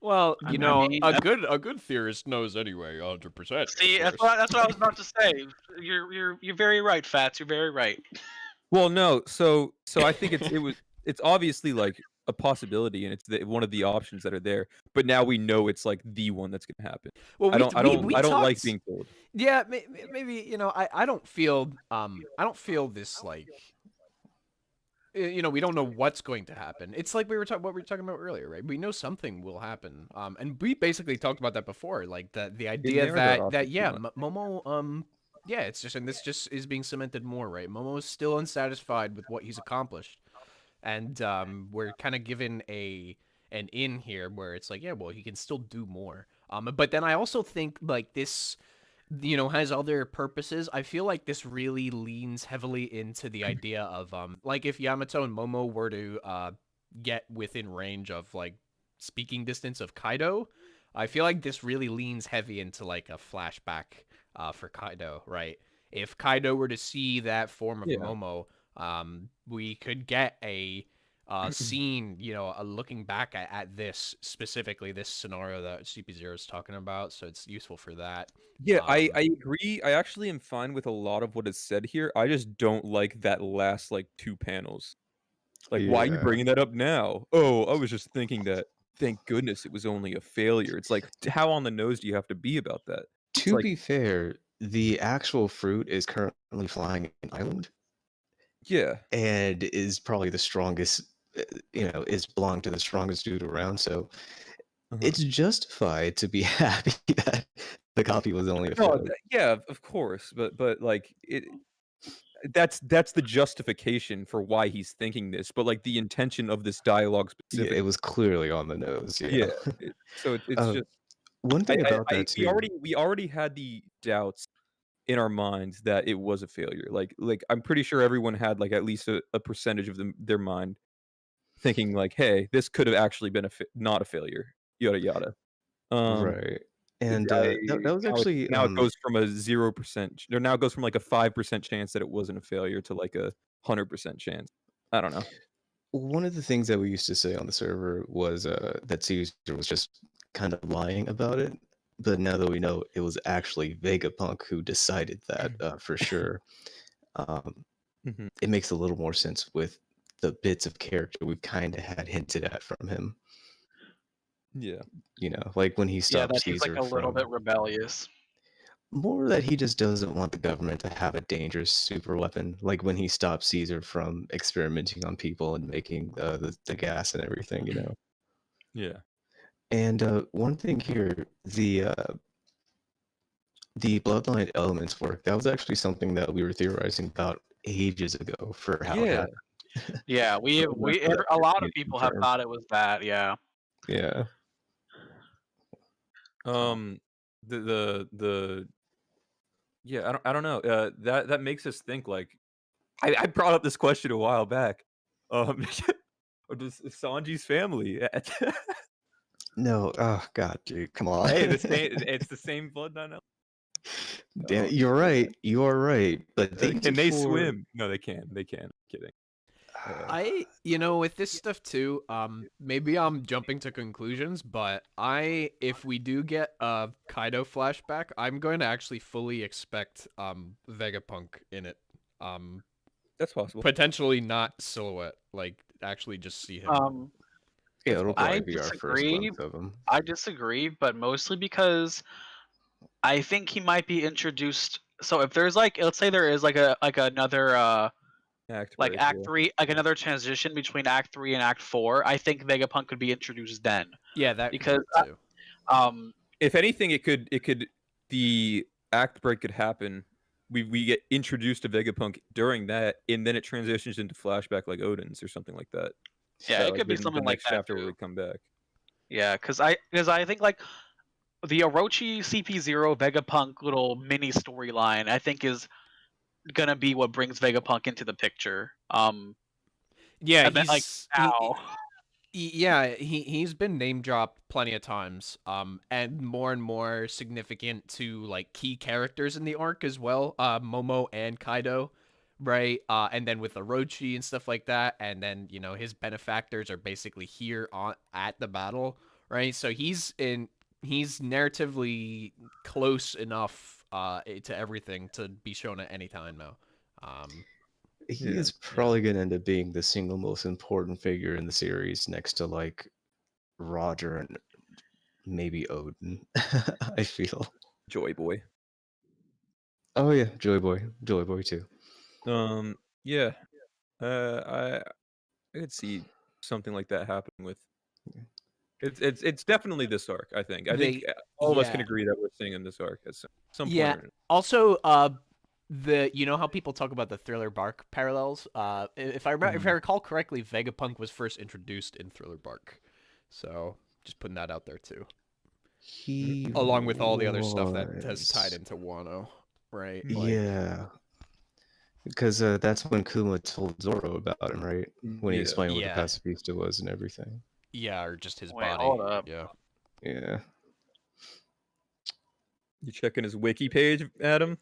Well, I you know, mean, a good theorist knows anyway, 100%. see, that's what I was about to say. You're very right, Fats. You're very right. Well, no, so I think it's obviously like a possibility, and it's one of the options that are there. But now we know it's like the one that's gonna happen. Well, I don't we I don't like talked. being told. Yeah, maybe you know, I don't feel this like. You know, we don't know what's going to happen. It's like what we were talking about earlier, right? We know something will happen. And we basically talked about that before, like the idea that yeah, Momo yeah, it's just, and this just is being cemented more, right? Momo is still unsatisfied with what he's accomplished. And we're kind of given an in here where it's like, yeah, well, he can still do more. But then I also think like this, you know, has other purposes. I feel like this really leans heavily into the idea of like if Yamato and Momo were to get within range of like speaking distance of Kaido, I feel like this really leans heavy into like a flashback for Kaido, right? If Kaido were to see that form of Yeah. Momo, we could get a scene, you know, looking back at this specifically, this scenario that CP0 is talking about. So it's useful for that. Yeah, I agree. I actually am fine with a lot of what is said here. I just don't like that last like 2 panels. Like, why are you Yeah. bringing that up now? Oh, I was just thinking that. Thank goodness it was only a failure. It's like, how on the nose do you have to be about that? To like- be fair, the actual fruit is currently flying in Island Yeah. and is probably the strongest, is belonged to the strongest dude around. So it's justified to be happy that the copy was only a No, failure. yeah, of course, but like that's the justification for why he's thinking this, but like the intention of this dialogue Yeah, specifically. it was clearly on the nose. Yeah. So it's just one thing about that too. we already had the doubts in our minds that it was a failure. Like I'm pretty sure everyone had like at least a percentage of their mind thinking like, hey, this could have actually been not a failure. Yada yada. Right. And that was actually now it goes from a 0%, or now it goes from like a 5% chance that it wasn't a failure to like a 100% chance. I don't know. one of the things that we used to say on the server was that Caesar was just kind of lying about it. But now that we know it was actually Vegapunk who decided that for sure, Mhm. it makes a little more sense with the bits of character we've kind of had hinted at from him. Yeah. You know, like when he Yeah, stopped that he's Caesar like a little from bit rebellious. more that he just doesn't want the government to have a dangerous super weapon, like when he stopped Caesar from experimenting on people and making the gas and everything, you know. Yeah. And one thing here, the bloodline elements work. That was actually something that we were theorizing about ages ago for how it Yeah. happened. Yeah, a lot of people have thought it was that. Yeah. Yeah. The yeah, I don't know. That makes us think like I brought up this question a while back. Does Sanji's family? No, oh god, dude, come on. Hey, it's the same bloodline. Damn it, you're right. You are right. But Can they swim? No, they can. They can. Kidding. You know, with this stuff too, maybe I'm jumping to conclusions, but if we do get a Kaido flashback, I'm going to actually fully expect Vegapunk in it. That's possible. Potentially not Silhouette, like actually just see him. Yeah, it'll I probably be our first disagree. glimpse of him. I disagree, but mostly because I think he might be introduced. So if there's like, let's say there is like another Act like break, Act yeah. 3, like another transition between Act 3 and Act 4. I think Vegapunk could be introduced then Yeah, that because could work too. If anything, it could the act break could happen. We get introduced to Vegapunk during that, and then it transitions into flashback like Odin's or something like that. yeah, it like could be the something like next that chapter too. where we come back. Yeah, because I think like the Orochi CP0 Vegapunk little mini storyline, I think is gonna be what brings Vegapunk into the picture. Yeah, I bet like now. Yeah, he's been name dropped plenty of times, and more significant to like key characters in the arc as well, Momo and Kaido, right? And then with Orochi and stuff like that, and then you know his benefactors are basically here on at the battle, right? So he's narratively close enough to everything to be shown at any time now. He Yeah, is probably going to end up being the single most important figure in the series next to like Roger and maybe Odin. I feel. Joy Boy. Oh yeah, Joy Boy too. Yeah. I could see something like that happening with. It's definitely this arc. I think They- all of us can yeah. agree that we're seeing in this arc at some point. Yeah. Or another. Also, you know how people talk about the Thriller Bark parallels? If I recall correctly, Vegapunk was first introduced in Thriller Bark, so just putting that out there too. He Along with all the other stuff that has tied was. into Wano, right? Yeah, because that's when Kuma told Zoro about him, right? When he Yeah. explained what Yeah. the pacifista was and everything. Yeah, or just his Wait, body. hold up. Yeah. Yeah. You checking his wiki page, Adam?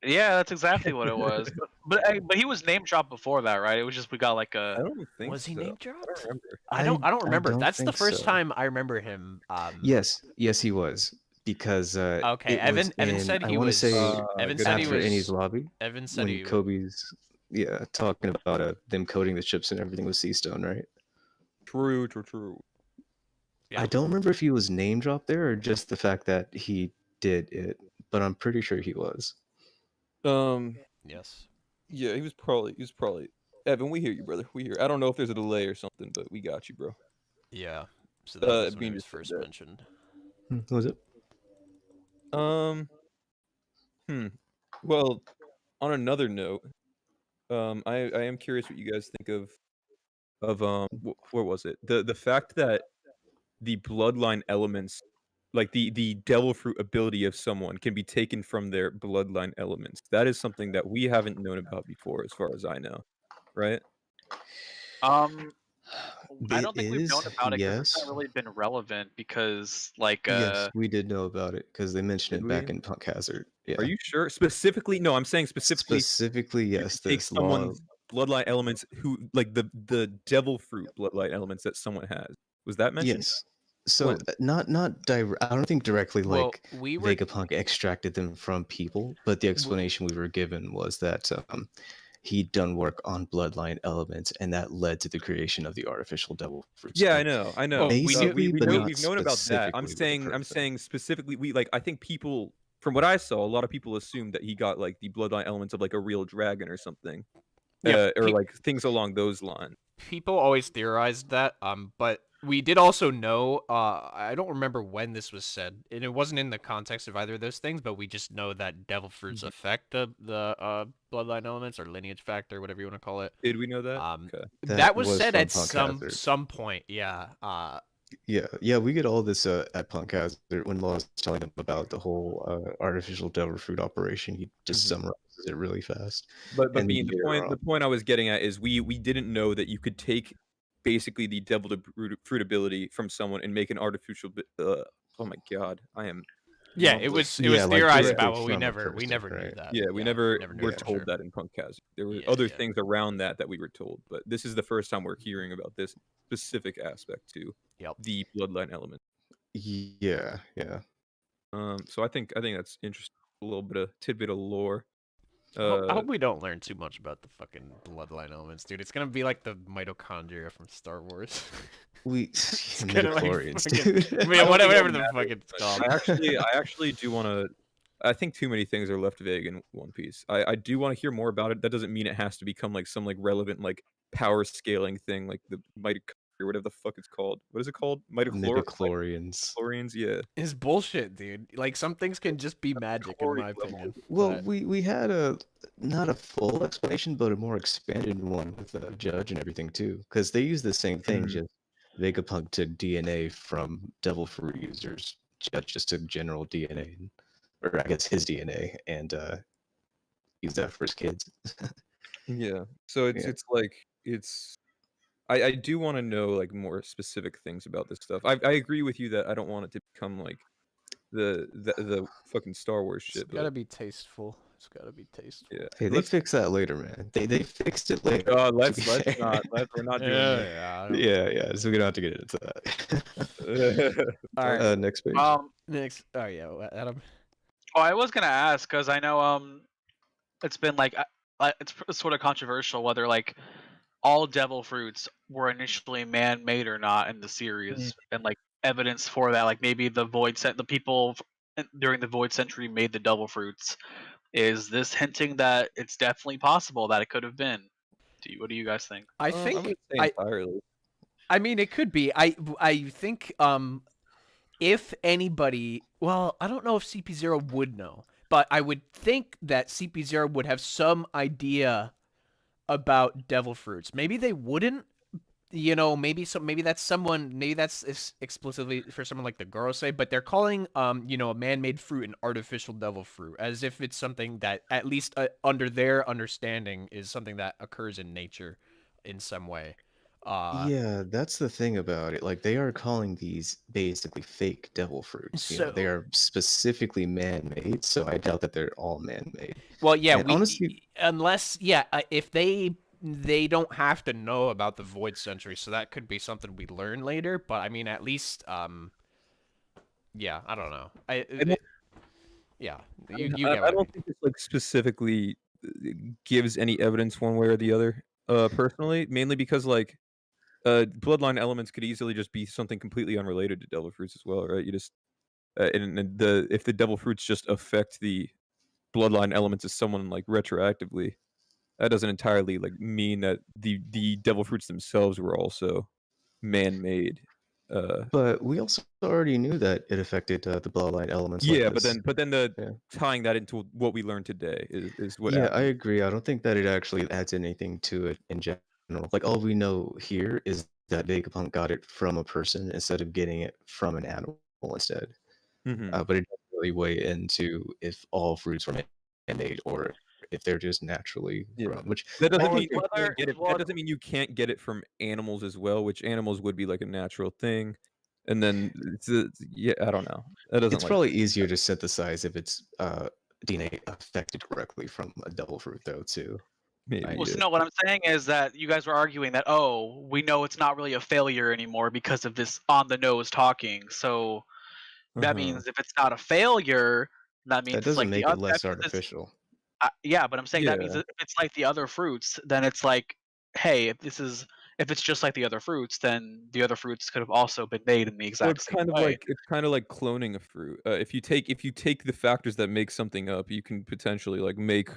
Yeah, that's exactly what it was. But he was name dropped before that, right? It was just we got like I a. don't think Was he so. name I don't dropped? remember. I don't remember. don't That's the think first so. time I remember him. Yes, he was because Okay, it Evan was said in, he I want to was. say Evan good said he after was. Innie's lobby Evan said when he. Kobe's talking about them coating the chips and everything with sea stone, right? True. Yeah. I don't remember if he was name dropped there or just the fact that he did it, but I'm pretty sure he was. Yes. Yeah, he was probably Evan, we hear you, brother. We hear. I don't know if there's a delay or something, but we got you, bro. Yeah. So that was when Bean he was just said first that. mentioned. What was it? Well, on another note, I am curious what you guys think of where was it? The fact that the bloodline elements, like the devil fruit ability of someone, can be taken from their bloodline elements. That is something that we haven't known about before, as far as I know, right? I don't think we've known about it because it's yes. not really been relevant because like Yes, we did know about it because they mentioned Did it back we? in Punk Hazard. Yeah. Are you sure? Specifically, no. I'm saying specifically. Specifically, You yes. can take This law. someone's bloodline elements, who like the devil fruit bloodline elements that someone has. Was that mentioned? Yes. So When? not direct. I don't think directly Well, like we were. Vegapunk extracted them from people, but the explanation we were given was that he'd done work on bloodline elements, and that led to the creation of the artificial devil fruits. Yeah, I know. Well, Basically, we but know not we've known about that. I'm specifically with the saying specifically. I think people, from what I saw, a lot of people assumed that he got like the bloodline elements of like a real dragon or something, Yeah, or like things along those lines. people always theorized that. But we did also know. I don't remember when this was said, and it wasn't in the context of either of those things. But we just know that devil fruits affect the bloodline elements or lineage factor, whatever you want to call it. Did we know that? Okay. That That was was said from at Punk some Hazard. some point. Yeah. Yeah, we get all this at Punk Hazard when Law's telling them about the whole artificial devil fruit operation. He just summarizes it really fast. But And Bean, later the point I was getting at is we didn't know that you could take basically the devil fruit ability from someone and make an artificial. Oh my god, I am. Yeah, mumbling. it was Yeah, like theorized directly about, but we from a never person, knew right? that. Yeah, we never knew were that for told sure. that in Punk Hazard. There were Yeah, other yeah. things around that we were told, but this is the first time we're hearing about this specific aspect to Yep. the bloodline element. Yeah. So I think that's interesting. A little bit of tidbit of lore. I hope we don't learn too much about the fucking bloodline elements, dude. It's gonna be like the mitochondria from Star Wars. We kinda like midichlorians, fucking- dude. I mean, don't whatever, think whatever it the fuck it's called. I actually do want to. I think too many things are left vague in One Piece. I do want to hear more about it. That doesn't mean it has to become like some like relevant like power scaling thing, like the or whatever the fuck it's called. What is it called? Midichlorians. Midichlorians, yeah. It's bullshit, dude. Like some things can just be magic, in my opinion. Well, but- we had a not a full explanation, but a more expanded one with the judge and everything too, because they use the same thing. Mhm. Just Vegapunk took DNA from Devil Fruit users. Judge just took general DNA, or I guess his DNA, and used that for his kids. Yeah. So Yeah. it's like it's I do want to know like more specific things about this stuff. I agree with you that I don't want it to become like the fucking Star Wars It's shit. gotta But be tasteful. It's gotta be tasteful. yeah. Hey, they fix that later, man. They fixed it later. Let's be let's fair. not we're not doing Yeah, Yeah. So we don't have to get into that. that. All right. Next page. Next. Oh yeah, Adam. Oh, I was gonna ask because I know it's been like it's sort of controversial whether like all devil fruits were initially man-made or not in the series, and like evidence for that, like maybe the the people during the Void Century made the devil fruits. Is this hinting that it's definitely possible that it could have been? What do you guys think? I I think wouldn't say I entirely. I mean, it could be. I think if anybody, well, I don't know if CP0 would know, but I would think that CP0 would have some idea about devil fruits. Maybe they wouldn't. You know, maybe that's someone. Maybe that's explicitly for someone like the Gorosei, but they're calling you know, a man-made fruit an artificial devil fruit, as if it's something that at least under their understanding is something that occurs in nature in some way. Yeah, that's the thing about it. Like they are calling these basically fake devil fruits. You know, they So- are specifically man-made, so I doubt that they're all man-made. Well, yeah, And honestly- unless if they don't have to know about the Void Century, so that could be something we learn later. But I mean, at least yeah, I don't know. Yeah, you get I what I don't think this like specifically gives any evidence one way or the other. Personally, mainly because like bloodline elements could easily just be something completely unrelated to devil fruits as well, right? You just and if the devil fruits just affect the bloodline elements of someone like retroactively, that doesn't entirely like mean that the devil fruits themselves were also man-made. But we also already knew that it affected the bloodline elements. like Yeah, this. but then the Yeah. tying that into what we learned today is what Yeah, happened. I agree. I don't think that it actually adds anything to it in general. Like all we know here is that Vegapunk got it from a person instead of getting it from an animal instead. Mhm. But it doesn't really weigh into if all fruits were man-made or if they're just naturally Yeah. grown. Which That doesn't Well, mean you whether- can't get it. well- That doesn't mean you can't get it from animals as well, which animals would be like a natural thing. And then yeah, I don't know. That doesn't. it's like, probably easier to synthesize if it's DNA affected directly from a devil fruit, though, too. maybe. I- Well, so Yeah. no, what I'm saying is that you guys were arguing that we know it's not really a failure anymore because of this on the nose talking. So that Uh-huh. means if it's not a failure, that means That it's doesn't like make the it less that means it's- artificial. yeah, but I'm saying that means Yeah. that if it's like the other fruits, then it's like, hey, if it's just like the other fruits, then the other fruits could have also been made in the Well, exact it's same kind of way. like cloning a fruit. If you take the factors that make something up, you can potentially like make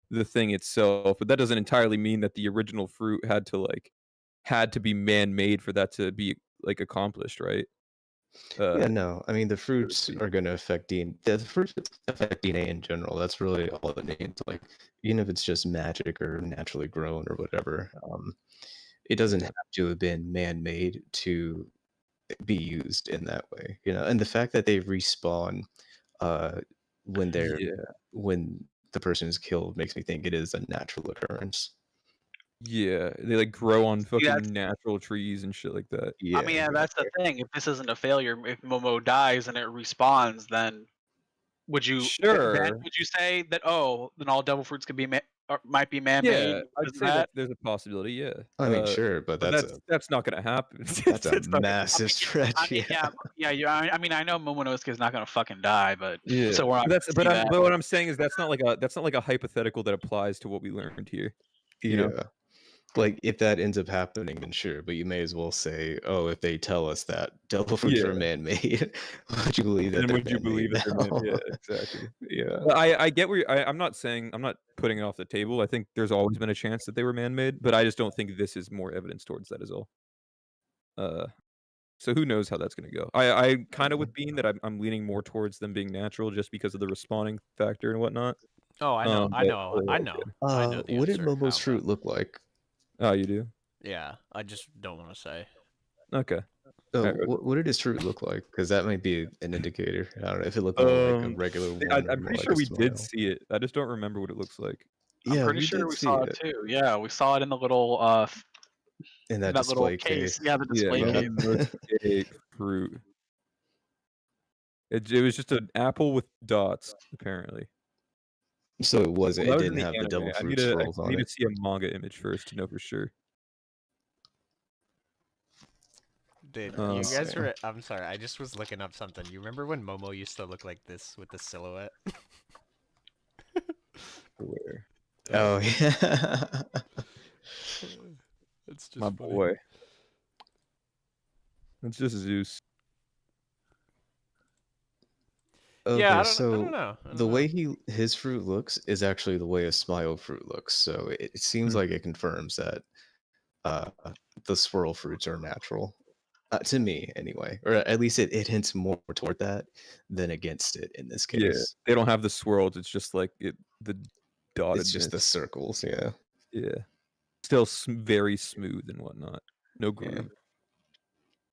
the thing itself. But that doesn't entirely mean that the original fruit had to be man-made for that to be like accomplished, right? Yeah, no. I mean, the fruits are going to affect DNA. The fruits affect DNA in general. That's really all it needs. Like, even if it's just magic or naturally grown or whatever, it doesn't have to have been man-made to be used in that way. You know, and the fact that they respawn when they're when the person is killed makes me think it is a natural occurrence. Yeah, they like grow on fucking that's- natural trees and shit like that. Yeah, I mean, yeah, that's the thing. If this isn't a failure, if Momo dies and it respawns, then would you Sure. would you say that then all devil fruits could be or might be man-made? Yeah, I'd because of say that there's a possibility. Yeah, I mean, sure, but but that's that's not gonna happen. that's a It's not gonna massive stretch. I mean, I mean, I know Momonosuke is not gonna fucking die, but Yeah. so we're not. But gonna see that. but what I'm saying is that's not like a hypothetical that applies to what we learned here. You know? Yeah. Like, if that ends up happening, then sure, but you may as well say, "Oh, if they tell us that devil fruits Yeah. are man-made, would you believe that And they're would you believe man-made that they're now?" yeah, exactly. Yeah. But I get where I'm not saying I'm not putting it off the table. I think there's always been a chance that they were man-made, but I just don't think this is more evidence towards that is all. Uh, so who knows how that's gonna go. I kinda with Bean that I'm leaning more towards them being natural just because of the respawning factor and whatnot. Oh, I know, I But know, I know, I know the What did answer. Momo's How, fruit but look like? oh, you do? yeah, I just don't want to say. Okay. What did his fruit look like? Because that might be an indicator. I don't know if it looked more like a regular one or I'm more pretty like sure a we did smile. see it. I just don't remember what it looks like. I'm Yeah, pretty we sure did we see saw it it too. Yeah, we saw it in the little in that that little display case. case. Yeah, the Yeah, display Yeah. case. Momo's a fruit. It was just an apple with dots, apparently. So it wasn't. Well, It that was in didn't the have the anime. devil I fruit need swirls on to it. see a manga image first to know for sure. Dude, Oh, you guys same. were. I'm sorry, I just was looking up something. You remember when Momo used to look like this with the silhouette? Where? Oh yeah. It's just My funny. boy. It's just Zeus. Okay, Yeah, I so don't know. I don't the know. way his fruit looks is actually the way a smile fruit looks. So it seems like it confirms that uh, the swirl fruits are natural. To me, anyway, or at least it hints more toward that than against it in this Yeah, case. they don't have the swirls. It's just like the dotted. It's just the circles, yeah. yeah, still very smooth and whatnot. No Yeah.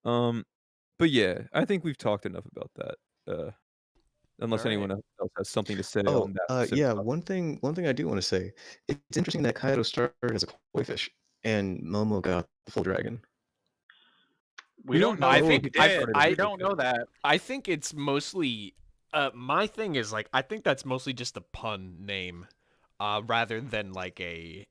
groove. But yeah, I think we've talked enough about that. Unless All right. anyone else has something to say Oh, on that. specific yeah. topic. One thing I do want to say, it's interesting that Kaido started as a koi fish and Momo got the full dragon. We don't know. I if think he did. I We don't know that. I think it's mostly my thing is like I think that's mostly just a pun name rather than like a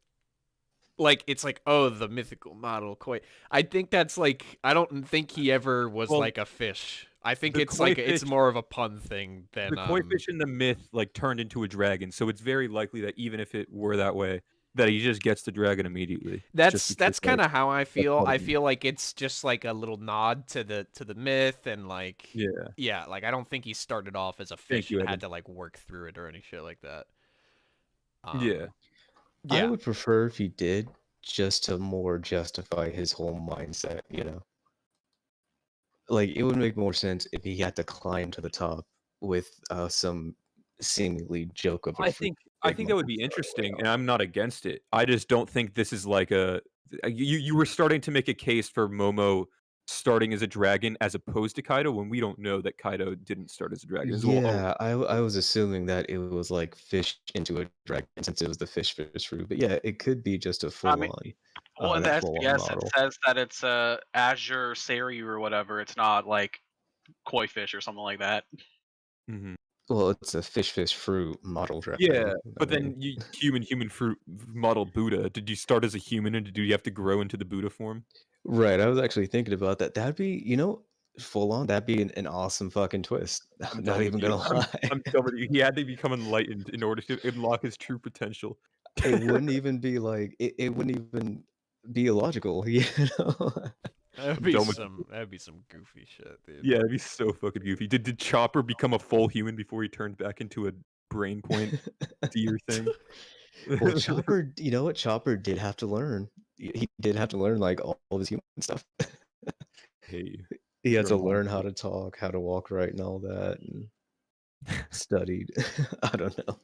like it's like oh the mythical model koi. I think that's like I don't think he ever was Well, like a fish. I think the it's koi like it's fish- more of a pun thing than The koi fish in the myth like turned into a dragon, so it's very likely that even if it were that way, that he just gets the dragon immediately. That's because, kind of how I feel. part of I the- feel like it's just like a little nod to the myth and like Yeah. like I don't think he started off as a fish you, and Evan. had to like work through it or any shit like that. Yeah. I Yeah. would prefer if he did, just to more justify his whole mindset, you know? Like, it would make more sense if he had to climb to the top with some seemingly joke of a I fruit think big that would Momo be far away interesting, off. and I'm not against it. I just don't think this is like you were starting to make a case for Momo starting as a dragon as opposed to Kaido when we don't know that Kaido didn't start as a dragon. As well, Yeah, I was assuming that it was like fish into a dragon since it was the fish fruit. But yeah, it could be just a I mean, well, in the that full on SBS it model. says that it's Azure Sari or whatever. It's not like koi fish or something like that. Mhm. Well, it's a fish fruit model dragon. Yeah, but I then mean, human fruit model Buddha. Did you start as a human and did you have to grow into the Buddha form? right, I was actually thinking about that. That'd be, full on, that'd be an awesome fucking twist. I'm Not done with even you. gonna lie. I'm done with you. He had to become enlightened in order to unlock his true potential. It wouldn't even be like it wouldn't even be illogical, you know? That'd done with be some goofy shit, dude. Yeah, it'd be so fucking goofy. Did Chopper become a full human before he turned back into a brain point deer thing? Well, Chopper, you know what? Chopper did have to learn. He did have to learn like all of his human stuff. Hey, He had to You're learn wrong. how to talk, how to walk right, and all that, and studied. I don't know,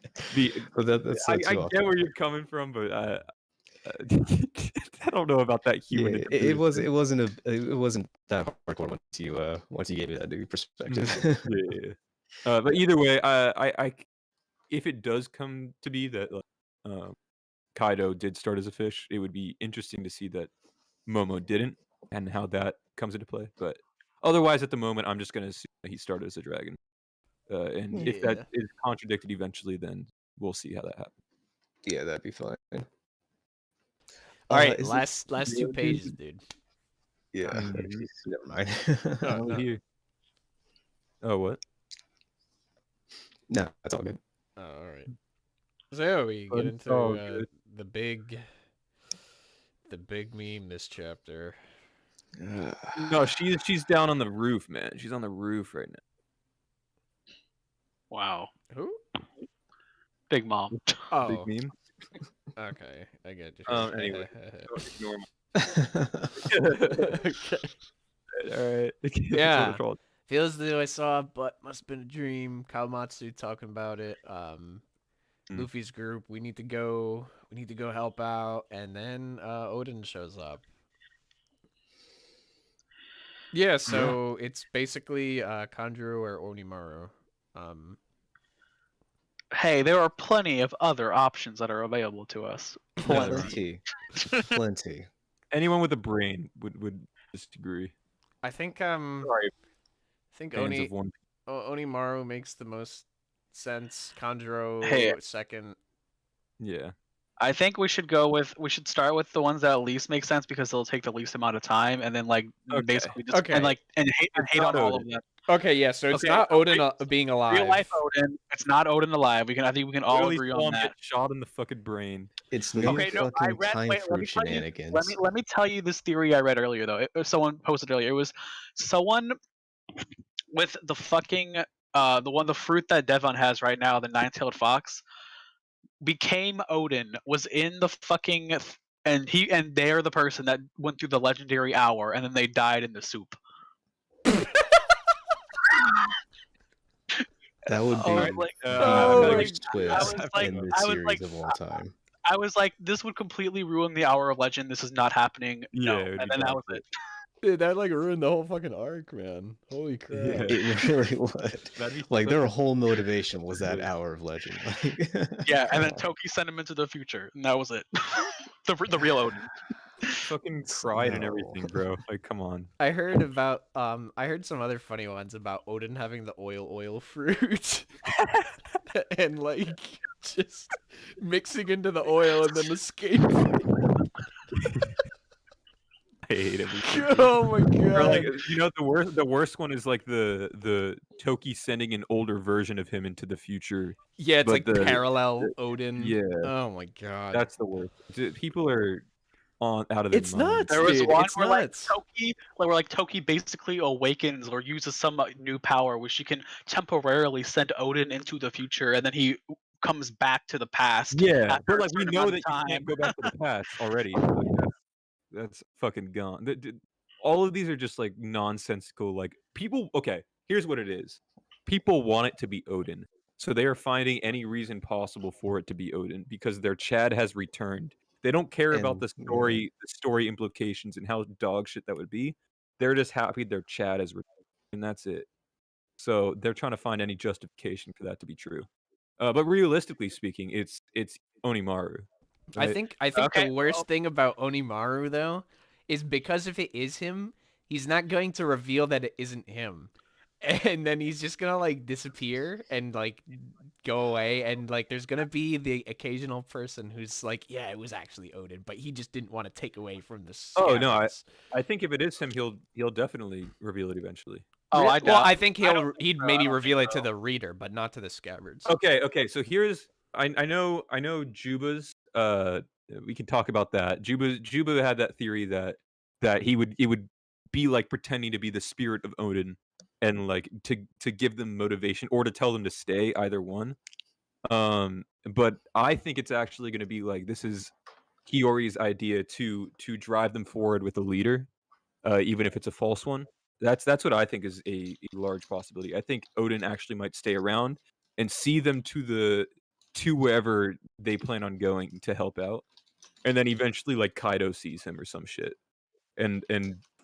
but that's I too off get where topic. you're coming from, but I don't know about that human. Yeah, to Buddha thing. it wasn't that hardcore once you gave me that new perspective. Yeah. But either way, if it does come to be that Kaido did start as a fish, it would be interesting to see that Momo didn't and how that comes into play. But otherwise, at the moment, I'm just going to assume that he started as a dragon. And if that Yeah. is contradicted eventually, then we'll see how that happens. Yeah, that'd be fine. All right, Is it- last yeah, two dude. pages, dude. Yeah, Mhm. actually, never mind. Oh, no. Here. Oh, what? No, that's all good. Oh, all right. So yeah, we But get it's into all good. the big The big meme this chapter. No, she's down on the roof, man. She's on the roof right now. Wow. Who? Big Mom. Oh, Big meme. okay. I get you. Anyway, don't ignore Okay. All right. Yeah. Feels as though I saw, but must have been a dream. Kawamatsu talking about it. Luffy's group. We need to go. We need to go help out, and then Odin shows up. Yeah, so it's basically Kanjuro or Onimaru. Hey, there are plenty of other options that are available to us. Plenty. Plenty. Anyone with a brain would disagree. I think Sorry, I think fans of one. Onimaru makes the most sense. Kanjuro Hey. second. Yeah. I think we should start with the ones that at least make sense because they'll take the least amount of time, and then Okay. basically just Okay. and hate on all of them. Okay, yeah, so it's Okay, not Odin being alive. Real life Odin. It's not Odin alive. I think we can all Literally agree saw on him that. get shot in the fucking brain. It's no Okay, no, I fucking read. time Wait, for let me tell you. shenanigans. Let me tell you this theory I read earlier though. Someone posted earlier. It was someone with the fucking the fruit that Devon has right now, the nine-tailed fox, became Odin. Was in the fucking and they're the person that went through the legendary hour, and then they died in the soup. That would be Alright, like, the oh my worst I was twist like- in the I was series like- of all time. I was like, this would completely ruin the Hour of Legend. This is not happening. No, Yeah, it would and be then that bad was for it. Dude, that like ruined the whole fucking arc, man. Holy crap. Yeah. It really would. That'd be Like such their a- whole motivation was that Yeah. hour of legend. Yeah, and then Toki sent him into the future, and that was it. the real Odin. fucking cried and No. everything, bro. Like, come on. I heard about I heard some other funny ones about Odin having the oil fruit. And like just mixing into the oil and then escaping. I hate everything. Oh my god. Or like, the worst one is like the Toki sending an older version of him into the future. Yeah, it's but like the- parallel Odin. Yeah, Oh my god. that's the worst. People are out of their It's minds. nuts. There was Dude, one it's where nuts. like Toki basically awakens or uses some new power where she can temporarily send Odin into the future, and then he comes back to the past. Yeah, after but a like we certain know amount that of you time. can't go back to the past already. Like, that's fucking gone. All of these are just like nonsensical. Like people. Okay, here's what it is. People want it to be Odin, so they are finding any reason possible for it to be Odin because their Chad has returned. They don't care about And- the story implications and how dog shit that would be. They're just happy their Chad has returned, and that's it. So they're trying to find any justification for that to be true. But realistically speaking, it's Onimaru. I right? think Okay, the worst well- thing about Onimaru though is because if it is him, he's not going to reveal that it isn't him. And then he's just gonna like disappear and like go away, and like there's gonna be the occasional person who's like, yeah, it was actually Odin, but he just didn't want to take away from the Oh, no, scabbards. I think if it is him, he'll definitely reveal it eventually. Oh, I Well, doubt. I think I don't he'd think so, maybe I don't reveal think it to so. the reader, but not to the scabbards. Okay. So here's I know Juba's. We can talk about that. Juba had that theory that it would be like pretending to be the spirit of Odin and like to give them motivation or to tell them to stay, either one. But I think it's actually going to be like this is Hiyori's idea to drive them forward with a leader, even if it's a false one. That's what I think is a large possibility. I think Odin actually might stay around and see them to wherever they plan on going to help out, and then eventually like Kaido sees him or some shit, and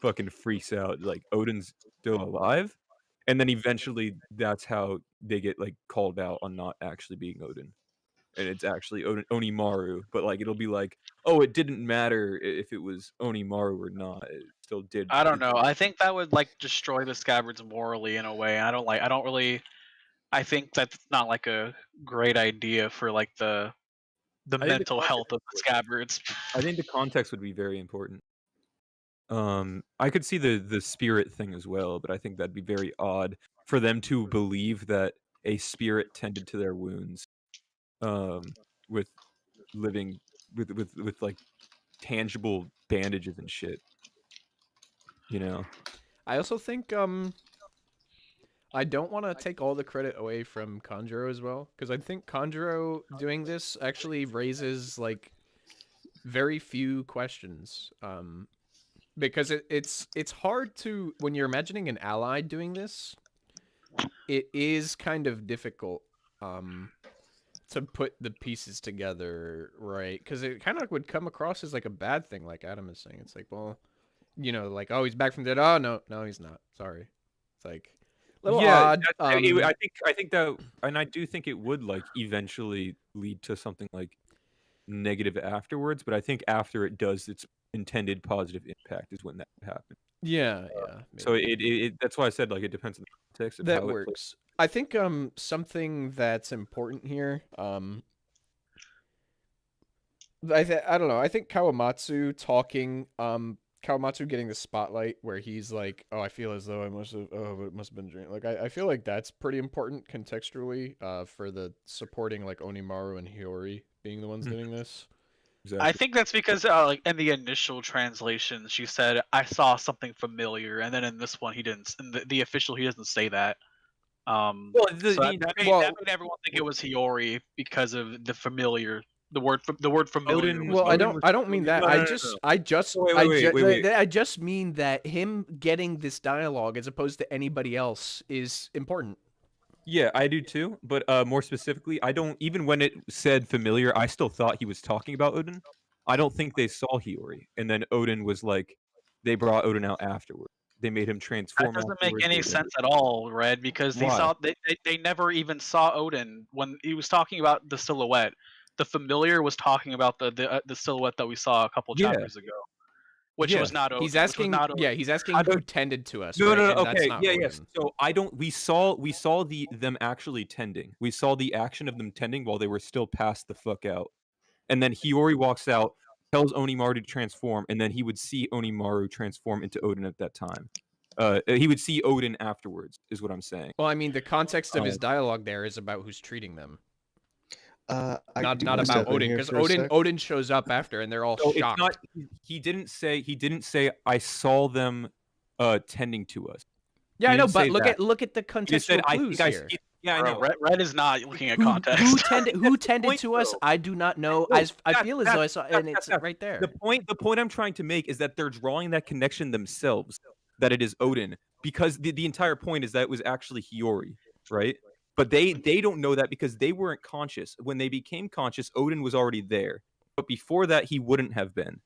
fucking freaks out like Odin's still alive, and then eventually that's how they get like called out on not actually being Odin, and it's actually Onimaru, but like it'll be like, oh, it didn't matter if it was Onimaru or not, it still did. I don't know. I think that would like destroy the scabbards morally in a way. I don't really. I think that's not like a great idea for like the think the mental context health of the scabbards. I think the context would be very important. I could see the spirit thing as well, but I think that'd be very odd for them to believe that a spirit tended to their wounds, with living with like tangible bandages and shit. You know. I also think I don't want to take all the credit away from Kanjuro as well, because I think Kanjuro doing this actually raises like very few questions. Because it's hard to, when you're imagining an ally doing this, it is kind of difficult to put the pieces together, right? Because it kind of would come across as like a bad thing, like Adam is saying. It's like, well, you know, like, oh, he's back from dead. Oh no, he's not. Sorry. It's like a little odd. I think that, and I do think it would like eventually lead to something like negative afterwards. But I think after it does its intended positive impact is when that would happen. Yeah. So maybe. it that's why I said like it depends on the context of That how works. I think something that's important here. I don't know. I think Kawamatsu talking Kawamatsu getting the spotlight where he's like, "Oh, I feel as though I must have it must have been a dream." Like I feel like that's pretty important contextually for the supporting like Onimaru and Hiyori being the ones doing this. Exactly. I think that's because like in the initial translation she said I saw something familiar, and then in this one he didn't. In the official he doesn't say that. Well, So that made everyone think it was Hiyori because of the familiar. The word familiar. Odin- Was Well, Hiyori. I don't mean that. No, I no, just no. Wait. I just mean that him getting this dialogue as opposed to anybody else is important. Yeah, I do too. But more specifically, I don't, even when it said familiar, I still thought he was talking about Odin. I don't think they saw Hiyori, and then Odin was like, they brought Odin out afterward. They made him That transform. doesn't make afterwards. any sense at all, Red, because Why? they never even saw Odin when he was talking about the silhouette. The familiar was talking about the silhouette that we saw a couple Yeah. chapters ago, which Yeah. was not Odin. He's asking, which was not Odin. he's asking I who don't- tended to us. No, right? no, And that's okay, not yeah, Odin. yes. So I don't. We saw them actually tending. We saw the action of them tending while they were still passed the fuck out, and then Hiyori walks out, tells Onimaru to transform, and then he would see Onimaru transform into Odin at that time. He would see Odin afterwards, is what I'm saying. Well, I mean, the context of his dialogue there is about who's treating them, I not do wanna about step in Odin, here because for a sec. Odin shows up after, and they're all So shocked. it's not. He didn't say. I saw them tending to us. Yeah, he I know, didn't but say that. look at the He just said, contextual "I clues think I here. see." Yeah, I know. Red is not looking at Who context. tended point, to us? though. I do not know. No, I feel as though I saw, and it's that's- right there. The point I'm trying to make is that they're drawing that connection themselves, that it is Odin, because the entire point is that it was actually Hiyori, right? But they don't know that because they weren't conscious. When they became conscious, Odin was already there. But before that, he wouldn't have been,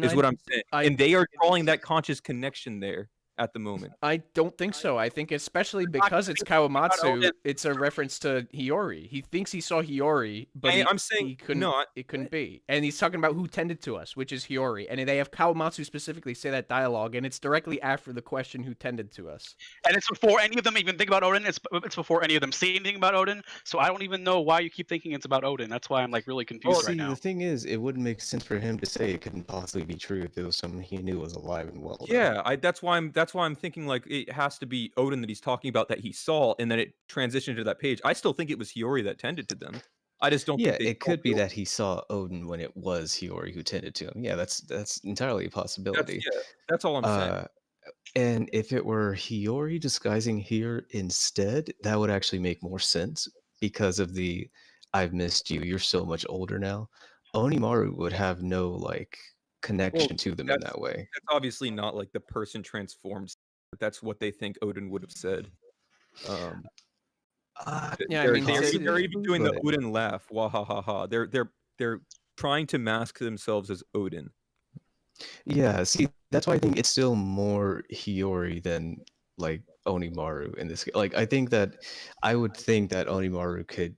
is what I'm saying. And they are drawing that conscious connection there at the moment. I don't think so. I think especially because it's Kawamatsu, it's a reference to Hiyori. He thinks he saw Hiyori, but I'm saying he couldn't. no. It couldn't be. And he's talking about who tended to us, which is Hiyori. And they have Kawamatsu specifically say that dialogue, and it's directly after the question who tended to us. And it's before any of them even think about Odin. It's before any of them see anything about Odin. So I don't even know why you keep thinking it's about Odin. That's why I'm like really confused See, right now. the thing is, it wouldn't make sense for him to say it couldn't possibly be true if it was someone he knew was alive and well. though. Yeah, that's why I'm thinking like it has to be Odin that he's talking about that he saw, and then it transitioned to that page. I still think it was Hiyori that tended to them. I just don't. Yeah, think they it saw could be Hiyori. that he saw Odin when it was Hiyori who tended to him. Yeah, that's entirely a possibility. That's all I'm saying. And if it were Hiyori disguising here instead, that would actually make more sense because of the "I've missed you. You're so much older now." Onimaru would have no like connection to them in that way. That's obviously not like the person transformed. But that's what they think Odin would have said. Yeah, I mean, they're even doing the but- Odin laugh. Wah ha ha ha. They're trying to mask themselves as Odin. Yeah, see, that's why I think it's still more Hiyori than like Onimaru in this. Like, I think that I would think that Onimaru could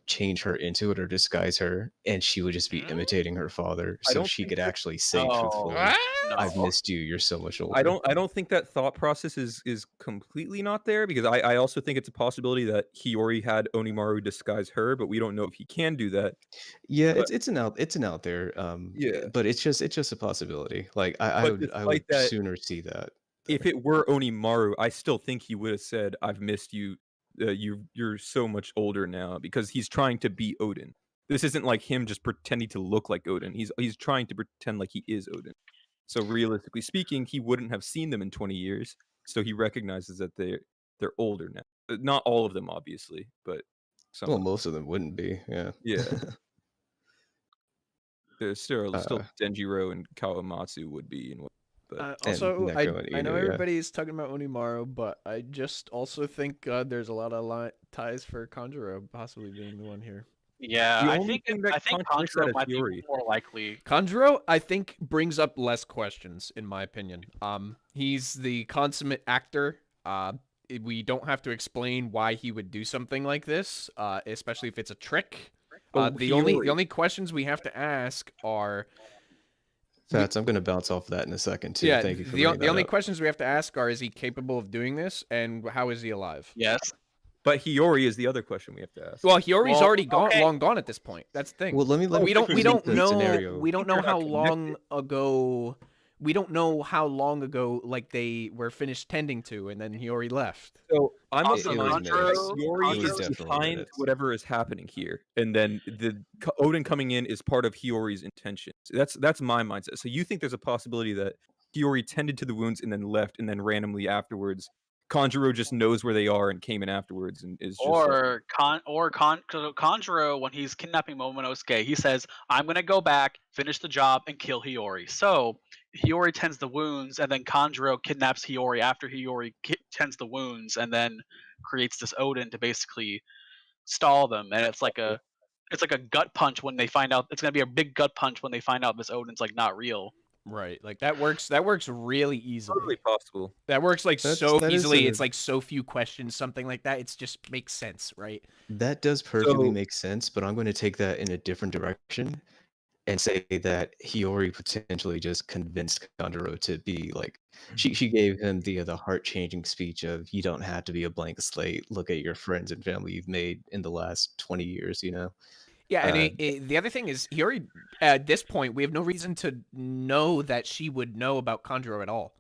change her into it or disguise her, and she would just be imitating her father, I so don't she think could that- actually say Oh. truthfully, No. "I've missed you. You're so much older." I don't think that thought process is completely not there, because I also think it's a possibility that Hiyori had Onimaru disguise her, but we don't know if he can do that. Yeah, but- it's an out there. Yeah. but it's just a possibility. Like I But would despite that, sooner see that. If it were Onimaru, I still think he would have said, "I've missed you. You're so much older now," because he's trying to be Odin. This isn't like him just pretending to look like Odin. He's trying to pretend like he is Odin. So realistically speaking, he wouldn't have seen them in 20 years. So he recognizes that they're older now. Not all of them, obviously, but some. Well, of them. most of them wouldn't be. Yeah. Yeah. There's still Uh, Denjiro and Kawamatsu would be, and but Also, Neko and I know Inu, yeah. everybody's talking about Onimaru, but I just also think there's a lot of ties for Kanjuro possibly being the one here. Yeah, The I only think thing that contradicts that Conjuro is might be Hiyori. more likely. Kanjuro, I think, brings up less questions, in my opinion. He's the consummate actor. We don't have to explain why he would do something like this, especially if it's a trick. The Hiyori. only questions we have to ask are Fats, I'm going to bounce off that in a second too. yeah. Thank you for The bringing that only up. questions we have to ask are: is he capable of doing this, and how is he alive? Yes. But Hiyori is the other question we have to ask. Well, Hiyori's Well, already okay. long gone at this point. That's the thing. Well, let me we don't complete the know scenario. we don't know They're how not long ago like they were finished tending to, and then Hiyori left. So I'm of Also, the it was mind minutes. that Hiyori It was is definitely behind minutes. whatever is happening here, and then Odin coming in is part of Hiyori's intentions. That's my mindset. So you think there's a possibility that Hiyori tended to the wounds and then left, and then randomly afterwards, Kanjuro just knows where they are and came in afterwards and is just like, Conjuro, when he's kidnapping Momonosuke, he says, "I'm gonna go back, finish the job, and kill Hiyori." So Hiyori tends the wounds, and then Conjuro kidnaps Hiyori after Hiyori tends the wounds, and then creates this Odin to basically stall them. And it's like a gut punch when they find out. It's gonna be a big gut punch when they find out this Odin's like not real. Right, like that works really easily. totally possible. That works like That is easily. a- It's like so few questions, something like that. It's just makes sense, right? That does perfectly So- make sense, but I'm going to take that in a different direction and say that Hiyori potentially just convinced Kanjuro to be like she gave him the heart-changing speech of you don't have to be a blank slate. Look at your friends and family you've made in the last 20 years, you know. Yeah, and the other thing is, Hiyori, at this point, we have no reason to know that she would know about Kanjuro at all.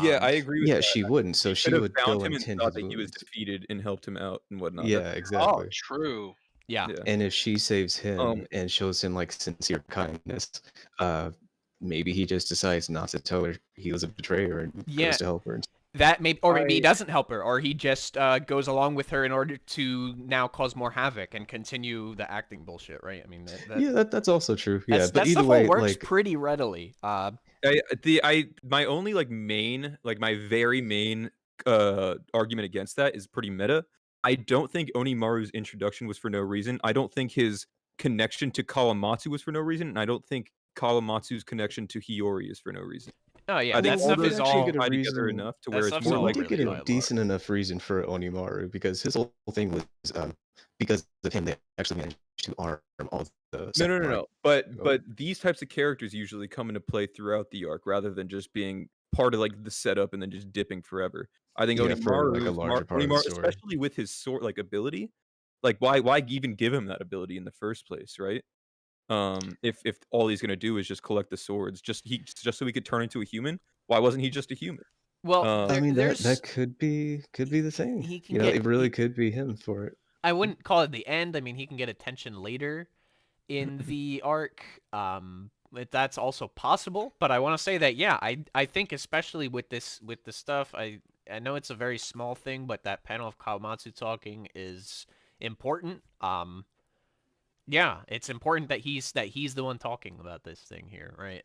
Yeah, I agree with Yeah, that. she wouldn't, so she Could have would found go him and and tend thought his that he was wounds. defeated and helped him out and whatnot. Yeah, exactly. Oh, true. Yeah. Yeah. And if she saves him Um, and shows him like sincere kindness, maybe he just decides not to tell her he was a betrayer and Yeah. goes to help her. And That maybe he I- doesn't help her, or he just goes along with her in order to now cause more havoc and continue the acting bullshit, right? I mean, yeah, that's also true. Yeah, that's, but that either stuff all way, works like pretty readily. My only my very main argument against that is pretty meta. I don't think Onimaru's introduction was for no reason. I don't think his connection to Kawamatsu was for no reason, and I don't think Kawamatsu's connection to Hiyori is for no reason. Oh yeah, I think that all stuff those is actually all. get a tied together reason- enough to that where it's stuff's more all we like did really get a reliable. decent enough reason for Onimaru because his whole thing was because of him they actually managed to arm all the samurai. But Oh. these types of characters usually come into play throughout the arc rather than just being part of like the setup and then just dipping forever. I think Yeah, for, like, a Onimaru's larger part of the Onimaru, story. especially with his sword like ability, like why even give him that ability in the first place, right? If all he's gonna do is just collect the swords, just so he could turn into a human, why wasn't he just a human? Well, I mean there's that could be the thing. he can You know, get- it really he- could be him for it. I wouldn't call it the end. I mean, he can get attention later in the arc. That's also possible. But I want to say that yeah, I think especially with the stuff, I know it's a very small thing, but that panel of Kawamatsu talking is important. Yeah, it's important that he's the one talking about this thing here, right?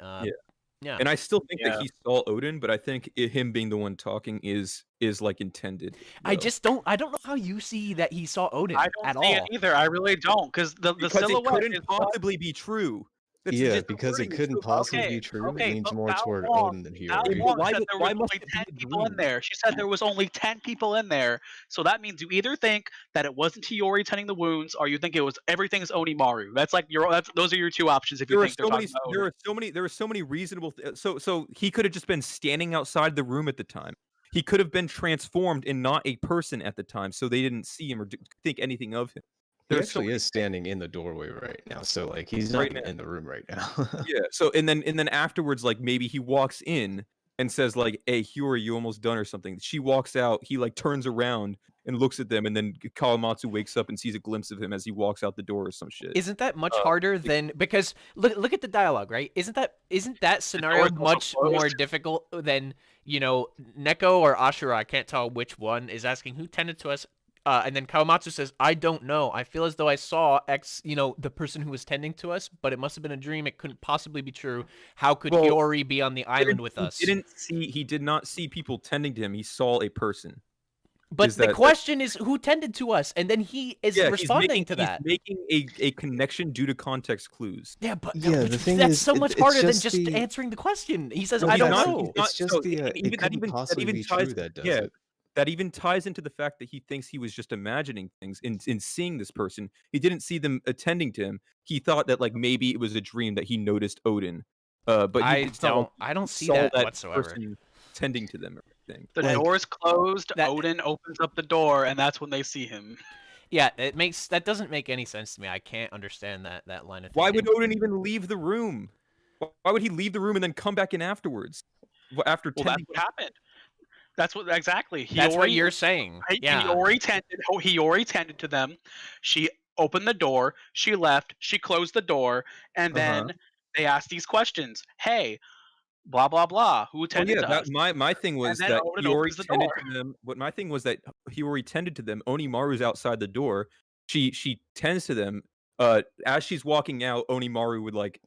Yeah. And I still think Yeah. that he saw Odin, but I think him being the one talking is like intended. I though. just don't. I don't know how you see that he saw Odin I don't at see all. it either. I really don't, because the because it silhouette couldn't is possibly be true. That's Yeah, just the because it wording is couldn't so possibly okay, be true. okay, it leans but more Val toward Wong- Odin than Val Hiyori. Wong Why said would- there why was must only it be 10 the people in dream? there. She said there was only 10 people in there. So that means you either think that it wasn't Hiyori tending the wounds, or you think it was everything's Onimaru. That's like those are your two options if you There are think they're so many. talking about There Odin. are so many reasonable. So he could have just been standing outside the room at the time. He could have been transformed and not a person at the time, so they didn't see him or think anything of him. He There's so actually many is standing in the doorway right now, so like he's not Right even now. in the room right now. Yeah. So and then afterwards, like maybe he walks in and says like, "Hey, Hiyori, you almost done or something." She walks out. He like turns around and looks at them, and then Kawamatsu wakes up and sees a glimpse of him as he walks out the door or some shit. Isn't that much harder than, because look at the dialogue, right? Isn't that scenario door's also much more closed. difficult than, Neko or Ashura, I can't tell which one, is asking who tended to us, and then Kawamatsu says, I don't know. I feel as though I saw X, the person who was tending to us, but it must have been a dream. It couldn't possibly be true. How could Well, Hiyori be on the island with us? He did not see people tending to him. He saw a person. But is the that- question is who tended to us, and then he is responding to that. He's making a connection due to context clues. Yeah, but Yeah, the thing that's is, so much it's harder than just just the- answering the question. He says, No, I he's don't not- know. he's not- It's just so the even- it that couldn't even- that possibly even be ties- true that does yeah, it. That even ties into the fact that he thinks he was just imagining things in seeing this person. He didn't see them attending to him. He thought that like maybe it was a dream that he noticed Odin. But it's not like I don't he see saw that whatsoever. person tending to them or anything. The Like- door's closed. That- Odin opens up the door, and that's when they see him. Yeah, that doesn't make any sense to me. I can't understand that line of thinking. Why would Odin even leave the room? Why would he leave the room and then come back in afterwards? After Well, that's tending what happened. That's what exactly. That's what Hiyori- you're saying. Yeah. Hiyori tended to them. She opened the door. She left. She closed the door, and then they asked these questions. Hey, blah blah blah. Who Well, tended yeah, to us? my thing was then that Odin Hiyori opens the tended door. to them. What my thing was that Hiyori tended to them. Onimaru's outside the door. She tends to them. As she's walking out, Onimaru would like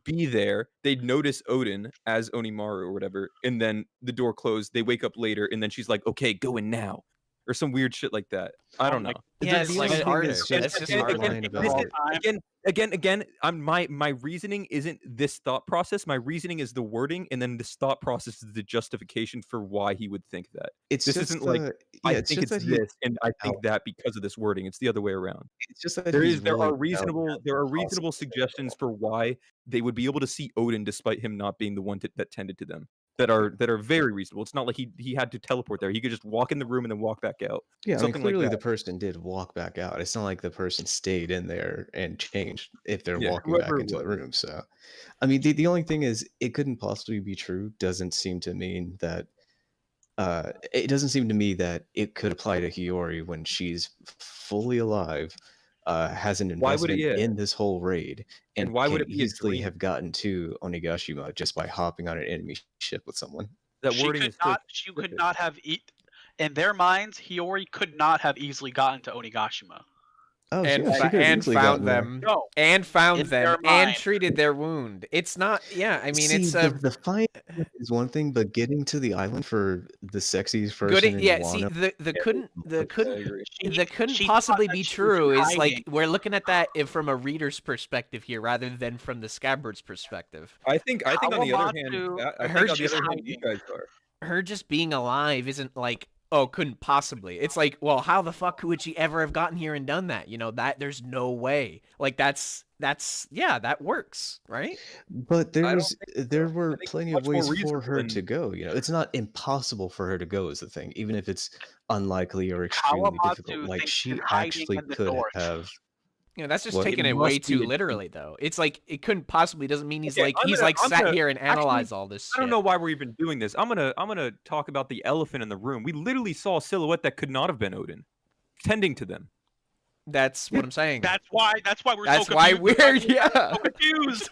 be there. They'd notice Odin as Onimaru or whatever, and then the door closed. They wake up later, and then she's like, "Okay, go in now," or some weird shit like that. I don't know. Yeah, The it's only like thing harder. is That's just just the harder. line about it. Again, my reasoning isn't this thought process. My reasoning is the wording, and then this thought process is the justification for why he would think that. It's This just isn't like, I it's think just it's that he- this, and I think that because of this wording. It's the other way around. It's just that There he's are willing to reasonable doubt reasonable suggestions for why they would be able to see Odin despite him not being the one that tended to them. That are very reasonable. It's not like he had to teleport there. He could just walk in the room and then walk back out. Yeah, I mean, something like clearly that. the person did walk back out. It's not like the person stayed in there and changed if they're Yeah, walking back whoever it into the was. room. So, I mean, the only thing is, it couldn't possibly be true. Doesn't seem to mean that. It doesn't seem to me that it could apply to Hiyori when she's fully alive, has an Why would it- investment yeah. in this whole raid, and why would can it be a easily dream? have gotten to Onigashima just by hopping on an enemy ship with someone. That She wording could is so not. She could not have. In their minds, Hiyori could not have easily gotten to Onigashima. Oh, And, yeah, she fa- could have and easily found gotten there. them. No, And found in them. their And mind. treated their wound. It's not. Yeah, I mean, See, it's the fine is one thing, but getting to the island for the sexiest person good. in Yeah, see, Wano, the couldn't She possibly thought be that she was true is like hiding. we're looking at that from a reader's perspective here rather than from the Scabbard's perspective. I think on the other hand, Kawamatsu- I her think on the just other hand, you hiding. guys are. Her just being alive isn't like, oh, couldn't possibly. It's like, well, how the fuck would she ever have gotten here and done that? That there's no way. Like that's yeah, that works, right? but don't there were I think it's plenty much of more ways for reasonable her than- to go. It's not impossible for her to go is the thing, even if it's unlikely or extremely Kawamatsu difficult. Like thinks she she's hiding actually in the could north. have. That's just Well, taking it it way must be too a- literally, though. It's like it couldn't possibly doesn't mean he's Okay, like I'm he's gonna- like I'm sat gonna- here and actually, analyzed all this shit. I don't know why we're even doing this. I'm gonna talk about the elephant in the room. We literally saw a silhouette that could not have been Odin, tending to them. That's what I'm saying. That's why we're That's so why confused. we're yeah. So confused.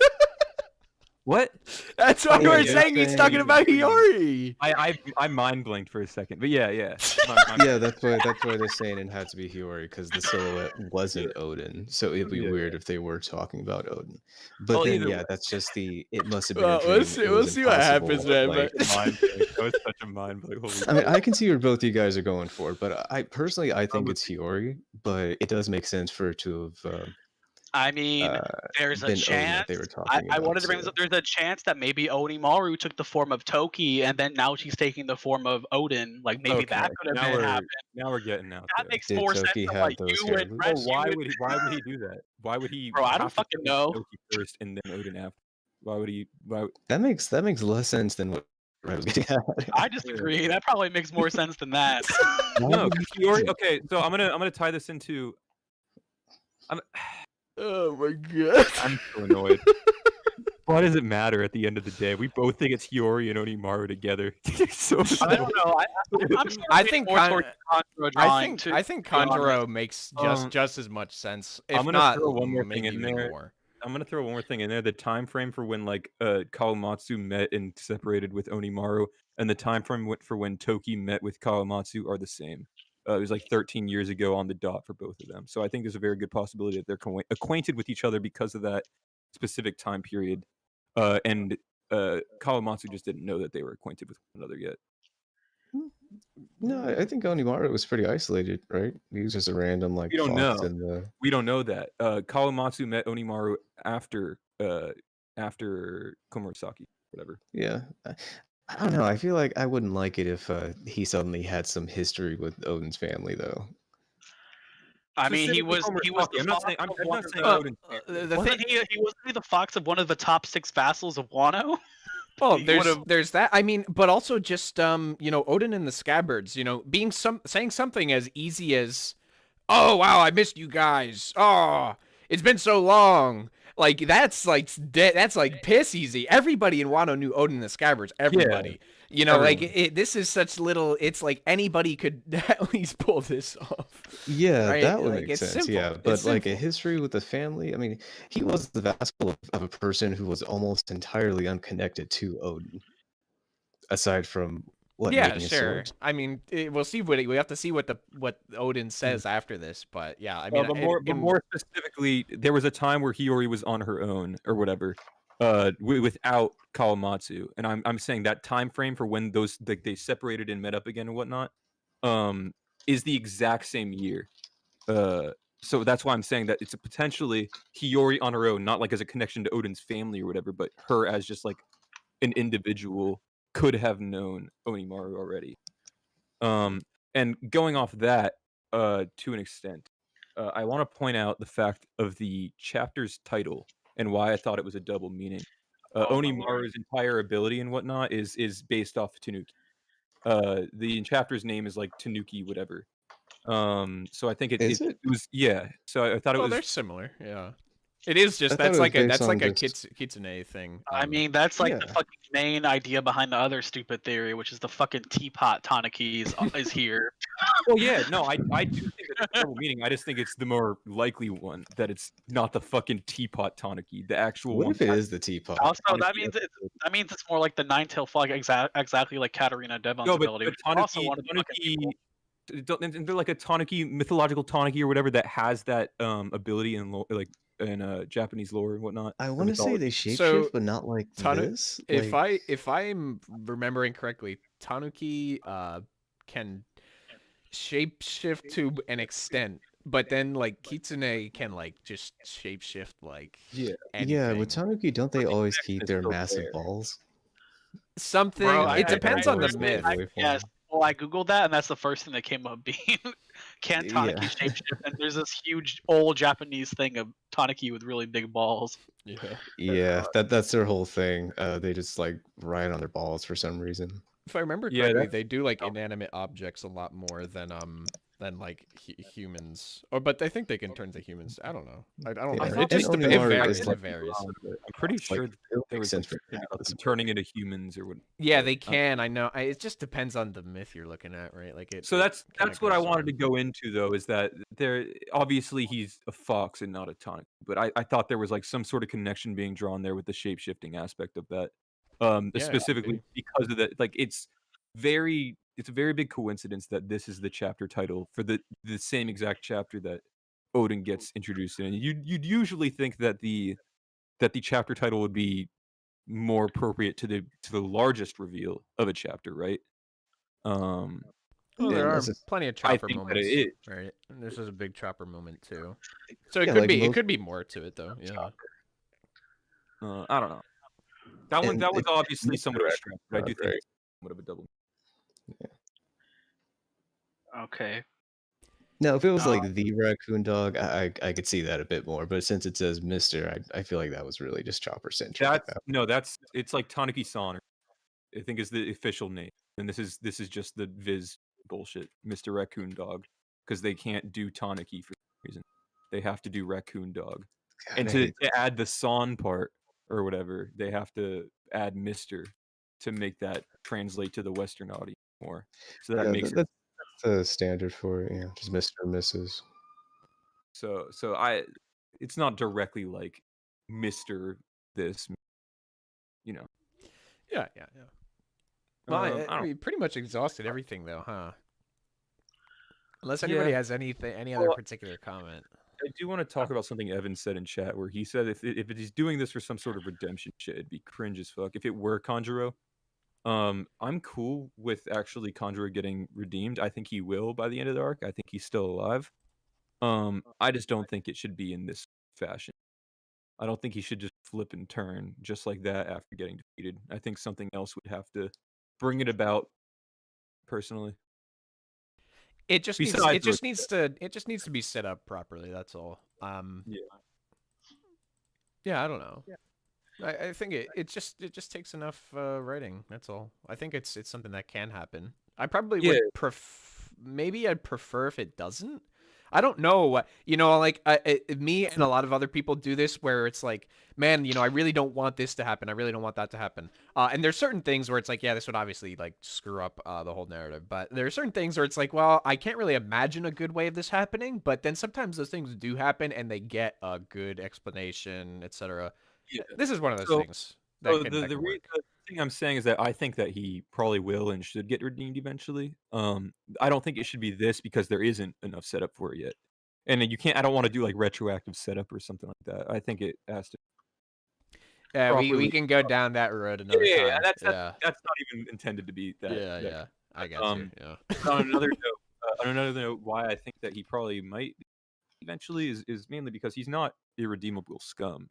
What? That's why Yeah, we're you're saying he's saying- talking about Hiyori. I mind blinked for a second, but yeah. Yeah, that's why they're saying it had to be Hiyori because the silhouette wasn't Odin. So it'd be Yeah. weird if they were talking about Odin. But Well, then either yeah, way. that's just it must have been. Well, a dream. we'll see- It we'll was see what impossible, happens, man, like- but- Mind blink. That was such a mind blink. Holy I mean, shit. I can see where both you guys are going for it, but I personally I think it's Hiyori. But it does make sense for her to have I mean, there's a been Odin chance. that they were I talking about. wanted to bring this so- up. There's a chance that maybe Onimaru took the form of Toki, and then now she's taking the form of Odin. Like maybe that Okay, could now have we're- happened. Now we're getting out That there. makes Did more sense Toki than have like those you hair and loops? Rex. Oh, why you would he do that? Why would he? Bro, I don't have to fucking take know. Loki first and then Odin after. Why would he? Why? That makes less sense than what I was getting at. I disagree. That probably makes more sense than that. No, Hiyori. Okay, so I'm gonna tie this into. Oh my god. I'm so annoyed. Why does it matter at the end of the day? We both think it's Hiyori and Onimaru together. So I don't know. I'm still I leaning think more Kan- towards Kanjuro I drawing. think to I think be honest. Kanjuro makes Um, just as much sense. I'm If gonna not, throw one more thing maybe in even there. more. I'm gonna throw one more thing in there. The time frame for when like Kawamatsu met and separated with Onimaru, and the time frame for when Toki met with Kawamatsu are the same. It was like 13 years ago on the dot for both of them. So I think there's a very good possibility that they're acquainted with each other because of that specific time period. And Kawamatsu just didn't know that they were acquainted with one another yet. No, I think Onimaru was pretty isolated, right? He was just a random like We don't fox know. in the. We don't know that. Kawamatsu met Onimaru after Komurasaki, whatever. Yeah, I don't know. I feel like I wouldn't like it if he suddenly had some history with Odin's family, though. I mean, he Specifically was Komurasaki. the I'm not fox saying. I'm of not one saying of Odin's family. The wasn't thing, he wasn't he the fox of one of the top 6 vassals of Wano? well, He would've- there's that. I mean, but also just Odin and the Scabbards. Being saying something as easy as, "Oh wow, I missed you guys. Oh, it's been so long." Like that's like that's like piss easy. Everybody in Wano knew Odin and the Scabbards. Everybody. Like everyone. this is such little. It's like anybody could at least pull this off. Yeah, Right? that would Like, make it's sense. simple. Yeah, It's but like a simple. history with the family. I mean, he was the vassal of a person who was almost entirely unconnected to Odin, aside from what Yeah, making his sure. swords. I mean, we'll see we have to see what Odin says after this, but yeah, I mean, But more specifically, there was a time where Hiyori was on her own or whatever, without Kawamatsu, and I'm saying that time frame for when those they separated and met up again and whatnot, is the exact same year. So that's why I'm saying that it's a potentially Hiyori on her own, not like as a connection to Odin's family or whatever, but her as just like an individual could have known Onimaru already. And going off that, to an extent, I want to point out the fact of the chapter's title and why I thought it was a double meaning. Oh, my lord. Onimaru's entire ability and whatnot is based off Tanuki. The chapter's name is like Tanuki whatever. So I think Is it? it was So I thought it well, was they're similar. Yeah, it is just I thought it was based on just- kitsune thing. I mean, that's like the Yeah. fucking main idea behind the other stupid theory, which is the fucking teapot Tanaki is here. well, yeah, no, I do think that it's a double meaning. I just think it's the more likely one that it's not the fucking teapot Tanuki, the actual What one. if it is the teapot? Also, that Tanaki means it's more like the nine-tailed frog, exactly like Katarina Devon's No, but ability. Which is Tanuki, also one of the fucking people. isn't there like a Tanuki, mythological Tanuki or whatever that has that ability in Japanese lore and whatnot? I or want to say mythology? they shapeshift, So, but not like this. If I'm remembering correctly, Tanuki can shapeshift to an extent, but then like Kitsune can like just shapeshift like Yeah. anything. Yeah, with Tanuki, don't they the always connection keep is their still massive there. balls? Something. Bro, It depends on the always stay myth. away from Yes. them. Well, I googled that, and that's the first thing that came up. Being can Tanuki Yeah. shapeshift? And there's this huge old Japanese thing of Tanuki with really big balls. Yeah. Yeah, that's their whole thing. They just like ride on their balls for some reason. If I remember Yeah, correctly, that's- they do like inanimate objects a lot more than like humans. Or but I think they can turn to humans. I don't know. I don't Yeah, know. thought It just and it Onimaru varies. is It like- varies. I'm pretty sure it'll there make was sense like for something about Atlas, them but- turning into humans or what. Yeah, they can. I know. It just depends on the myth you're looking at, right? Like it. So it that's kinda what I goes wanted to on. go into though, is that there obviously he's a fox and not a Tanuki, but I thought there was like some sort of connection being drawn there with the shape shifting aspect of that. Yeah, it could Specifically be. because of that, like it's a very big coincidence that this is the chapter title for the same exact chapter that Odin gets introduced in. You'd usually think that the chapter title would be more appropriate to the largest reveal of a chapter, right? Well, Yeah, there are unless it's- plenty of I chopper think that moments, it is. right? And this is a big chopper moment too. So it Yeah, could like be. It most- could be more to it though. Yeah. I don't know. That And was it- obviously it's somewhat of a correct, stretch, but I do think right? it's somewhat of a double. Okay. Now, if it was Uh, like the raccoon dog, I could see that a bit more. But since it says Mister, I feel like that was really just chopper centric. It's like Tanuki-san, I think is the official name, and this is just the Viz bullshit, Mr. Raccoon Dog, because they can't do Tanuki for some reason. They have to do Raccoon Dog, and I to hate add the San part or whatever, they have to add Mister to make that translate to the Western audience more. So that Yeah, makes it that's the standard for it. Yeah, just Mr. and Mrs. so it's not directly like Mister this, you know. Yeah, yeah, yeah. Well, I I don't. we pretty much exhausted everything though, huh? Unless Yeah. anybody has any other Well, particular comment. I do want to talk about something Evan said in chat, where he said if he's doing this for some sort of redemption shit, it'd be cringe as fuck. If it were Conjuro, I'm cool with actually Conjuro getting redeemed. I think he will by the end of the arc. I think he's still alive. I just don't think it should be in this fashion. I don't think he should just flip and turn just like that after getting defeated. I think something else would have to bring it about. Personally, It just needs besides it just needs to be set up properly, that's all. yeah. Yeah, I don't know. I think it just takes enough writing, that's all. I think it's something that can happen. I probably Yeah. would maybe I'd prefer if it doesn't. I don't know. You know, like me and a lot of other people do this where it's like, man, you know, I really don't want this to happen. I really don't want that to happen. And there's certain things where it's like, yeah, this would obviously like screw up the whole narrative. But there are certain things where it's like, well, I can't really imagine a good way of this happening. But then sometimes those things do happen and they get a good explanation, etc. Yeah. This is one of those So- things. That So can, the that can work. thing I'm saying is that I think that he probably will and should get redeemed eventually. I don't think it should be this because there isn't enough setup for it yet. And you can't. I don't want to do like retroactive setup or something like that. I think it has to. Yeah, we properly- can go down that road another Yeah, time. that's not even intended to be that. yeah, that- yeah. I got you. Yeah. on another note, why I think that he probably might eventually is mainly because he's not irredeemable scum.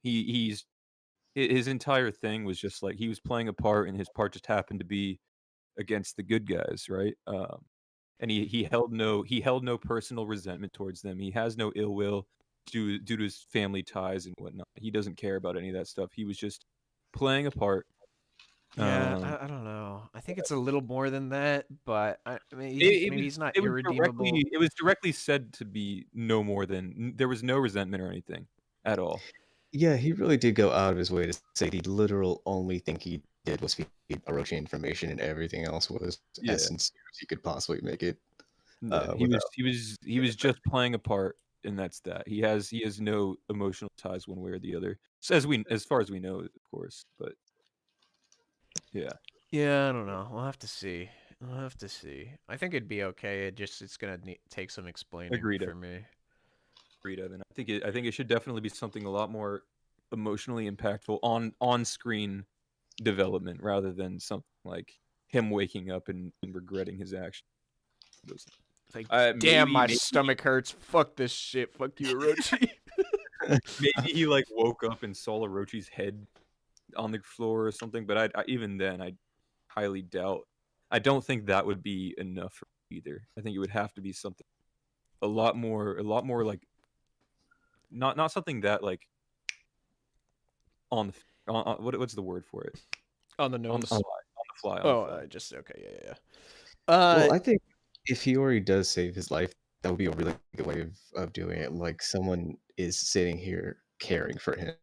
His entire thing was just like he was playing a part, and his part just happened to be against the good guys, right? And he held no personal resentment towards them. He has no ill will due to his family ties and whatnot. He doesn't care about any of that stuff. He was just playing a part. Yeah, I don't know. I think it's a little more than that, but maybe he's not it was irredeemable. It was directly said to be no more than there was no resentment or anything at all. Yeah, he really did go out of his way to say the literal only thing he did was feed Orochi information, and everything else was Yeah. as sincere as he could possibly make it. Yeah, he was just playing a part, and that's that. He has no emotional ties one way or the other, so as far as we know, of course. But yeah, Yeah, I don't know. We'll have to see. I think it'd be okay. It's gonna take some explaining Agreed. for me. agreed, Evan. I think it should definitely be something a lot more emotionally impactful on screen development rather than something like him waking up and regretting his action. It's like, Uh, damn, maybe- my maybe- stomach hurts. Fuck this shit. Fuck you, Orochi. Maybe he like woke up and saw Orochi's head on the floor or something, but even then I highly doubt. I don't think that would be enough for me either. I think it would have to be something a lot more like not something that like on what's the word for it? On the On the nose. fly. On the fly. Oh, on the fly. just okay. Yeah. Well, I think if Hiyori does save his life, that would be a really good way of doing it. Like someone is sitting here caring for him,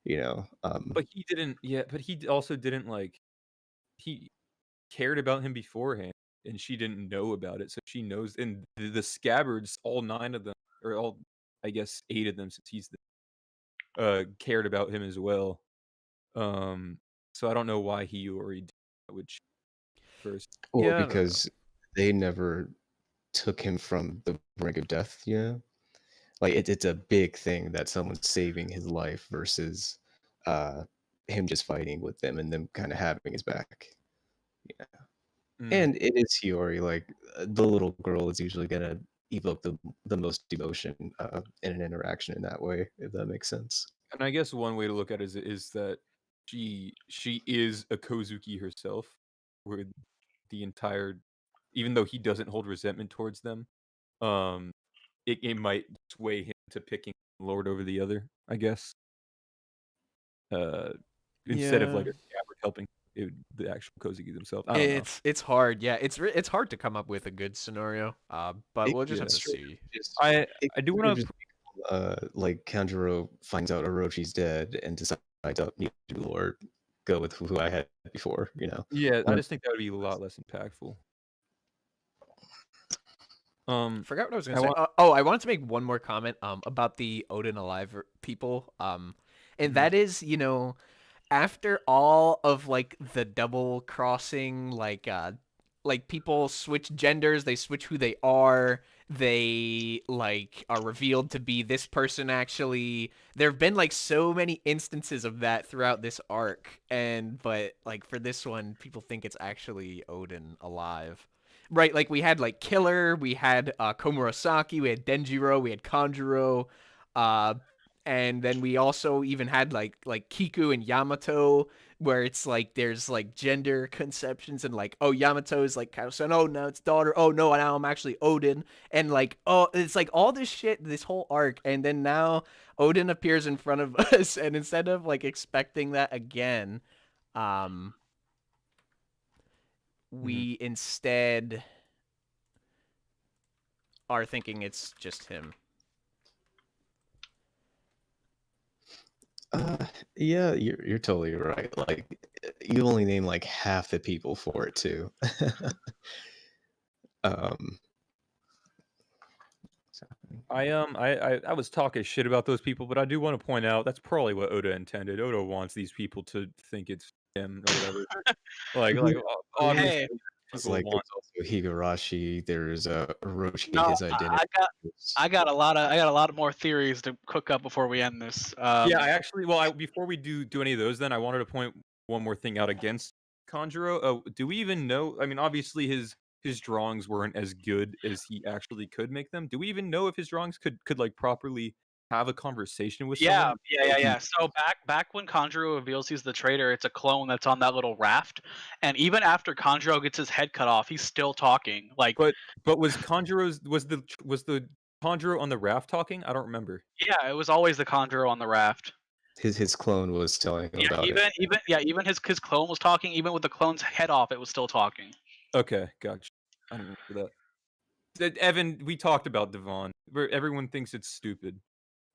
you know. But he didn't. Yeah, but he also didn't like. He cared about him beforehand, and she didn't know about it, so she knows. And the scabbards, all 9 of them, or all, I guess 8 of them, since he's cared about him as well. So I don't know why he already did that, which first. Well, Yeah, I don't know. because they never took him from the brink of death, you know? Like it's a big thing that someone's saving his life versus him just fighting with them and them kind of having his back. Mm. And it is Hiyori, like the little girl is usually gonna evoke the most emotion in an interaction in that way, if that makes sense. And I guess one way to look at it is that she is a Kozuki herself, where the entire, even though he doesn't hold resentment towards them, it might sway him to picking Lord over the other, I guess. Instead of like Yeah. a scabbard helping the actual Kozuki themselves. I don't know. It's hard. Yeah, it's hard to come up with a good scenario. But It- we'll just yeah, have to that's true. see. Just, I it do could want to. just be, like Kanjuro finds out Orochi's dead and decides don't need to or go with who I had before. Yeah, I just think that would be a lot less impactful. I forgot what I was I gonna say. want- I wanted to make one more comment about the Odin Alive people. And that is, after all of like the double crossing, like people switch genders, they switch who they are, they like are revealed to be this person actually. There have been like so many instances of that throughout this arc, but like for this one, people think it's actually Odin alive. Right, like we had like Killer, we had Komurasaki, we had Denjiro, we had Kanjuro, uh, and then we also even had like Kiku and Yamato, where it's like there's like gender conceptions and like, oh, Yamato is like Kaosun, oh no, it's daughter, oh no, now I'm actually Odin, and like, oh, it's like all this shit, this whole arc, and then now Odin appears in front of us, and instead of like expecting that again, we instead are thinking it's just him. Yeah, you're totally right. Like, you only name like half the people for it too. um, what's happening? I was talking shit about those people, but I do want to point out that's probably what Oda intended. Oda wants these people to think it's him or whatever. like obviously, Hey. It's people like want. there's also Higurashi. There's Orochi. No, His identity. I got a lot more theories to cook up before we end this. Yeah, I actually. Well, before we do any of those, then I wanted to point one more thing out against Kanjuro. Do we even know? I mean, obviously his drawings weren't as good as he actually could make them. Do we even know if his drawings could like properly have a conversation with Yeah, someone? yeah. So back when Kanjuro reveals he's the traitor, it's a clone that's on that little raft, and even after Kanjuro gets his head cut off, he's still talking. Like, But was the Kanjuro on the raft talking? I don't remember. yeah, it was always the Kanjuro on the raft. His clone was telling him Yeah, about it. even his clone was talking. Even with the clone's head off, it was still talking. Okay, gotcha. I don't remember that. Evan, we talked about Devon. Where everyone thinks it's stupid.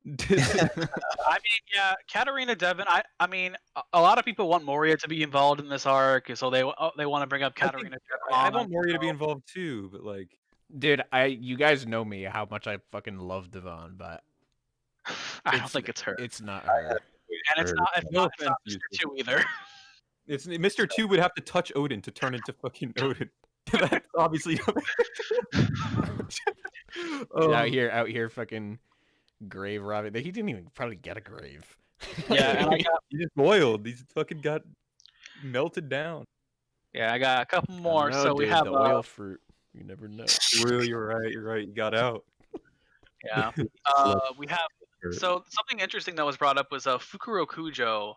I mean, yeah, Katarina Devon. I mean, a lot of people want Moria to be involved in this arc, so they want to bring up Katarina Devon. I want Moria to be involved too, but like, Dude, you guys know me how much I fucking love Devon, but I don't think it's her, it's not her. and it's not Mr. Two either. it's Mr. 2 would have to touch Odin to turn into fucking Odin. That's obviously. Out here, fucking grave robbing. He didn't even probably get a grave. Yeah, and he just boiled. He's fucking got melted down. I got a couple more. No, so we dude, have the oil fruit. You never know. Really, you're right. You got out. Yeah. We have so something interesting that was brought up was Fukuro Kujo.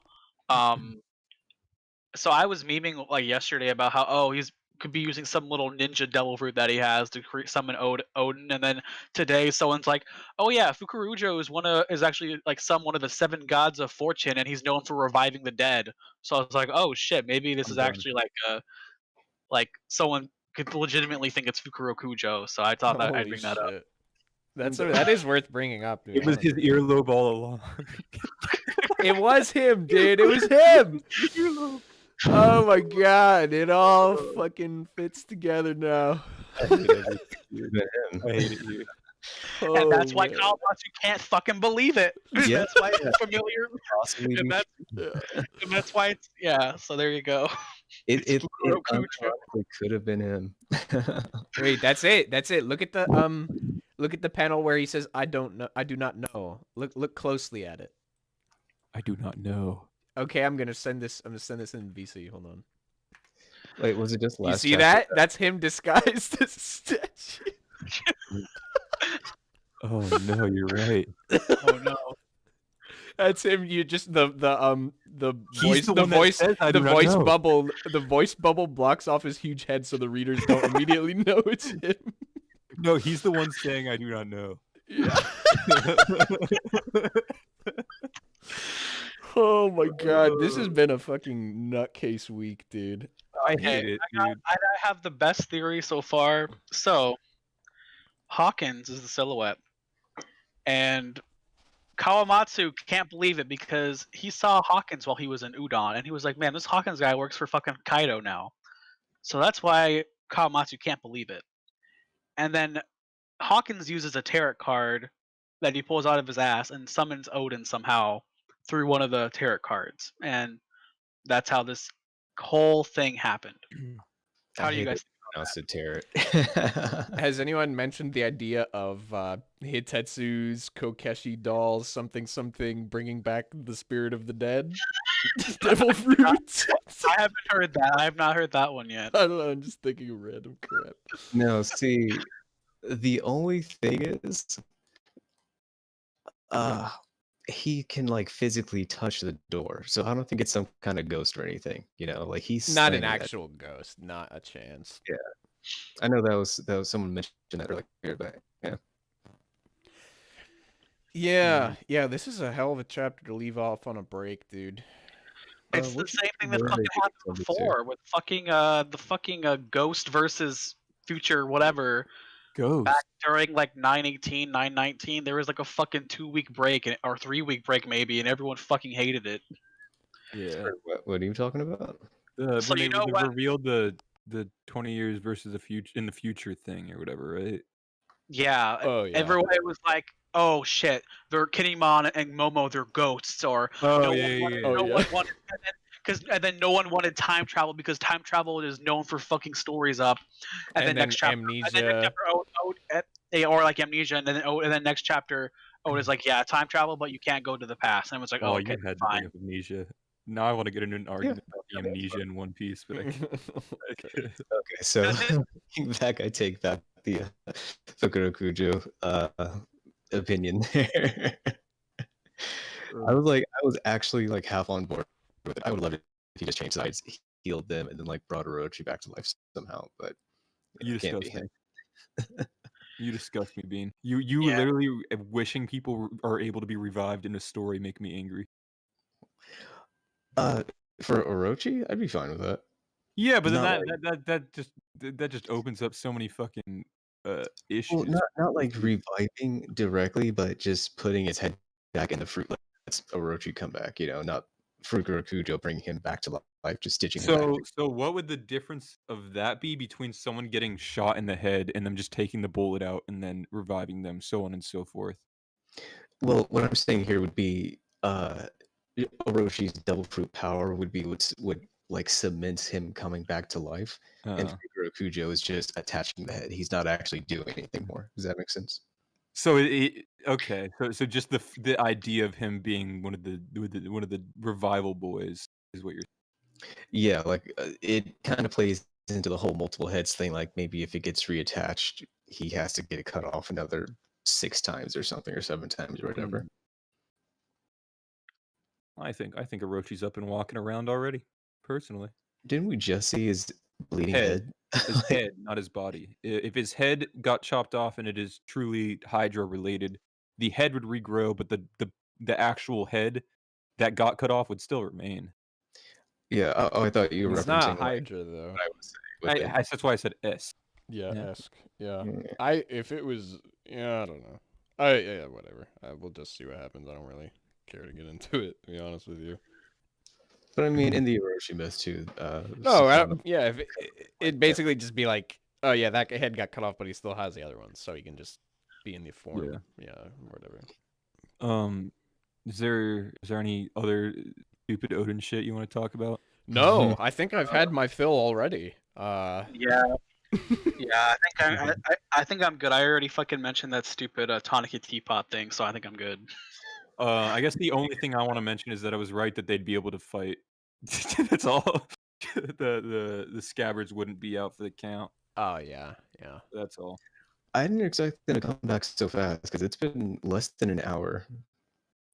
So I was memeing like yesterday about how he's could be using some little ninja devil fruit that he has to summon Odin, and then today someone's like, "Oh yeah, Fukurujo is actually like one of the 7 gods of fortune, and he's known for reviving the dead." So I was like, "Oh shit, maybe this is actually like someone could legitimately think it's Fukurokujo." So I thought that I'd bring that up. That is worth bringing up, dude. It was his earlobe all along. It was him, dude. It was him. Oh my god, it all fucking fits together now. I hated you. And that's why man. Kawamatsu can't fucking believe it. Yeah. That's why it's familiar. Possibly And that's why it's so there you go. it Fukurokujo. could have been him. Wait, that's it. Look at the panel where he says, "I don't know. I do not know." Look closely at it. I do not know. Okay, I'm gonna send this in VC. Hold on. Wait, was it just last? You see that? That's him disguised as a statue. Oh no, you're right. Oh no. That's him. You just the He's voice the one that says, "I do not know." bubble blocks off his huge head so the readers don't immediately know it's him. No, he's the one saying, "I do not know." Yeah. Oh my god, this has been a fucking nutcase week, dude. I hate it, dude. I have the best theory so far. So Hawkins is the silhouette, and Kawamatsu can't believe it because he saw Hawkins while he was in Udon, and he was like, "Man, this Hawkins guy works for fucking Kaido now." So that's why Kawamatsu can't believe it. And then Hawkins uses a tarot card that he pulls out of his ass and summons Odin somehow through one of the tarot cards, and that's how this whole thing happened. How I do you hate guys? Pronounce it Tarot. Has anyone mentioned the idea of Hitetsu's Kokeshi dolls, something, bringing back the spirit of the dead? Devil fruits? I haven't heard that. I have not heard that one yet. I don't know, I'm just thinking of random crap. No, see, the only thing is, he can like physically touch the door, so I don't think it's some kind of ghost or anything. You know, like he's Not an standing at- actual ghost, not a chance. I know that was someone mentioned that earlier, but yeah. Yeah, this is a hell of a chapter to leave off on a break, dude. It's the What same thing that were fucking they happened getting to? before with fucking the fucking ghost versus future whatever Ghost. back during like 918, 919. There was like a fucking 2-week break or 3-week break maybe, and everyone fucking hated it. Yeah. What are you talking about? So When you they know what? revealed the 20 years versus the future in the future thing or whatever, right? Yeah, Oh, yeah. everyone was like, "Oh shit, they're Kinemon and Momo, they're ghosts," or Oh, no yeah, one yeah, wanted, yeah. Oh, no yeah. one wanted, and then no one wanted time travel because time travel is known for fucking stories up, and then next chapter, Amnesia. and then next chapter, or like Amnesia, and then next chapter, is like, yeah, time travel, but you can't go to the past, and it was like, Oh, okay, you had to fine. bring up Amnesia. Now I want to get into an argument about the okay, Amnesia in One Piece, but I can't. Okay, so looking back, I take back the Fukuro Kujo opinion there. I was actually like half on board with it. I would love it if he just changed sides, healed them, and then like brought Orochi back to life somehow. But You it can't be disgust him. me. You disgust me, Bean. You Yeah. literally wishing people are able to be revived in a story make me angry. For Orochi, I'd be fine with that. Yeah, but then Not that just opens up so many fucking issues. Well, not like reviving directly, but just putting his head back in the fruit. Let's Orochi come back. You know, not Fukuro Kujo bringing him back to life, just stitching him back. So what would the difference of that be between someone getting shot in the head and them just taking the bullet out and then reviving them, so on and so forth? Well, what I'm saying here would be Oroshi's devil fruit power would be what like cements him coming back to life, and Fukuro Kujo is just attaching the head. He's not actually doing anything more. Does that make sense? So okay. So just the idea of him being one of the revival boys is what you're. Yeah, like it kind of plays into the whole multiple heads thing. Like maybe if it gets reattached, he has to get it cut off another 6 times or something, or 7 times or whatever. I think Orochi's up and walking around already. Personally, Didn't we just see his bleeding head? his head, not his body. If his head got chopped off and it is truly Hydra related, the head would regrow, but the actual head that got cut off would still remain. Yeah. Oh, I thought you were It's referencing not like, Hydra, though. what I was saying. with That's why I said S. Yeah, Yeah. esque. Yeah. Yeah. If it was, yeah, I don't know. Yeah, whatever. We'll just see what happens. I don't really care to get into it, to be honest with you. But I mean, in the Orochi myth too. No, Sukuna- yeah, if it'd basically just be like, oh yeah, that head got cut off, but he still has the other ones, so he can just be in the form, yeah, whatever. Is there any other stupid Odin shit you want to talk about? No, I think I've had my fill already. Yeah. Yeah, I think I'm good. I already fucking mentioned that stupid Tonica teapot thing, so I think I'm good. I guess the only thing I want to mention is that I was right that they'd be able to fight. That's all. The scabbards wouldn't be out for the count. Oh yeah. That's all. I didn't expect them to come back so fast because it's been less than an hour.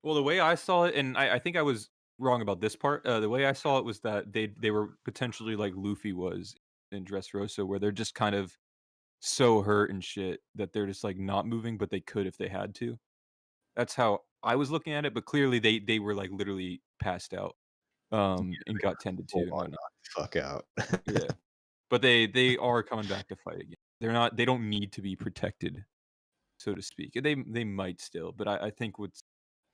Well, the way I saw it, and I think I was wrong about this part. The way I saw it was that they were potentially like Luffy was in Dressrosa, where they're just kind of so hurt and shit that they're just like not moving, but they could if they had to. That's how I was looking at it, but clearly they were like literally passed out, and got tended to and Full on whatnot. knock the fuck out. Yeah, but they are coming back to fight again. They don't need to be protected, so to speak. They might still, but I think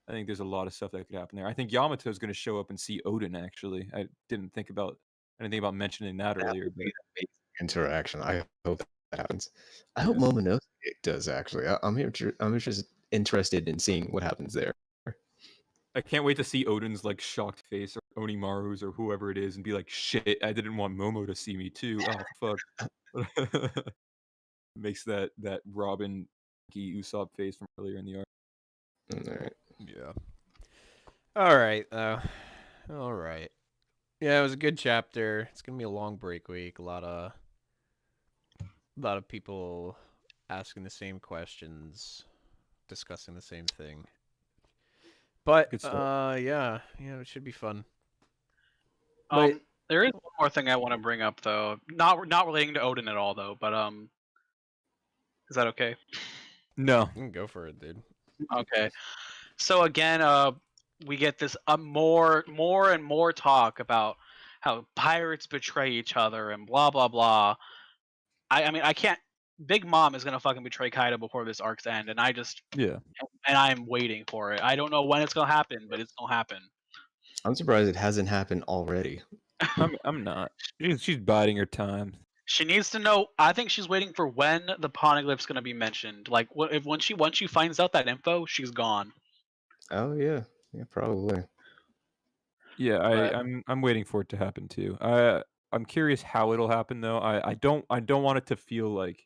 I think there's a lot of stuff that could happen there. I think Yamato's going to show up and see Odin. Actually, I didn't think about mentioning that That earlier, would but be an amazing interaction. I hope that happens. I hope yeah. Momonosuke does actually. I'm interested in seeing what happens there. I can't wait to see Odin's like shocked face, or Onimaru's, or whoever it is, and be like, "Shit, I didn't want Momo to see me too." Oh fuck. Makes that Robin Usopp face from earlier in the arc. All right. Yeah. All right, though. All right. Yeah, it was a good chapter. It's gonna be a long break week. A lot of people asking the same questions, discussing the same thing. But Good stuff. yeah, it should be fun. There is one more thing I want to bring up though, not relating to Odin at all though, but is that okay? No. You can go for it, dude. Okay. So again, we get this more and more talk about how pirates betray each other and blah blah blah. I mean, I can't. Big Mom is gonna fucking betray Kaido before this arc's end, and Yeah. I'm waiting for it. I don't know when it's gonna happen, but it's gonna happen. I'm surprised it hasn't happened already. I'm not. She's biding her time. She needs to know. I think she's waiting for when the poneglyph's gonna be mentioned. Like, once she finds out that info, she's gone. Oh yeah, probably. Yeah, But- I'm waiting for it to happen too. I'm curious how it'll happen though. I don't want it to feel like,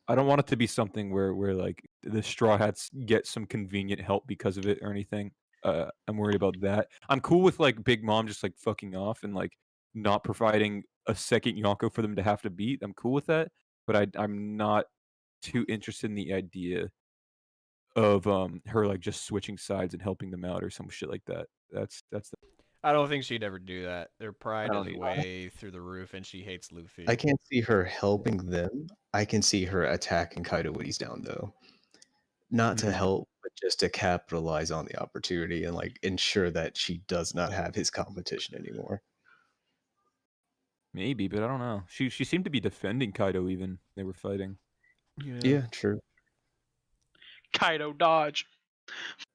I don't want it to be something where like the Straw Hats get some convenient help because of it or anything. I'm worried about that. I'm cool with like Big Mom just like fucking off and like not providing a second Yonko for them to have to beat. I'm cool with that, but I'm not too interested in the idea of her like just switching sides and helping them out or some shit like that. That's the I don't think she'd ever do that. Their pride don't is either. way through the roof, and she hates Luffy. I can't see her helping them. I can see her attacking Kaido when he's down though. Not to Mhm. help, but just to capitalize on the opportunity and like ensure that she does not have his competition anymore. Maybe, but I don't know. She seemed to be defending Kaido even. They were fighting. Yeah, true. Kaido dodge.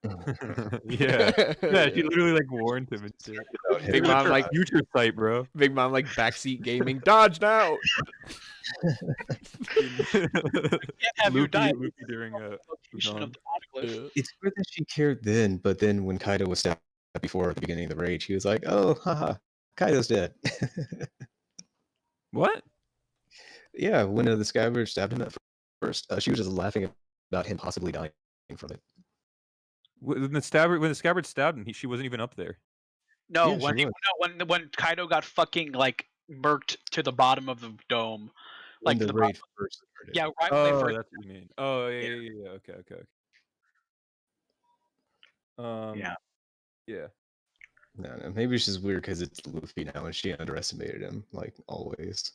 Yeah. Yeah, she literally like warned him and shit. Without Big him. Mom like Future sight, bro. Big Mom like backseat gaming. Dodge now. Can't have you die. Luffy during Location of Udon. the poneglyph. It's good that she cared then, but then when Kaido was stabbed before at the beginning of the raid, she was like, "Oh, haha, Kaido's dead." What? Yeah, when the Skyber stabbed him at first, she was just laughing about him possibly dying from it. When the scabbard stabbed him, she wasn't even up there. No, Yeah, she when Kaido got fucking like murked to the bottom of the dome, When like the the raid first started. yeah, right when they Oh, first. that's what you mean. Oh, yeah. Okay. Yeah. Yeah. No, maybe it's just weird because it's Luffy now, and she underestimated him, like always.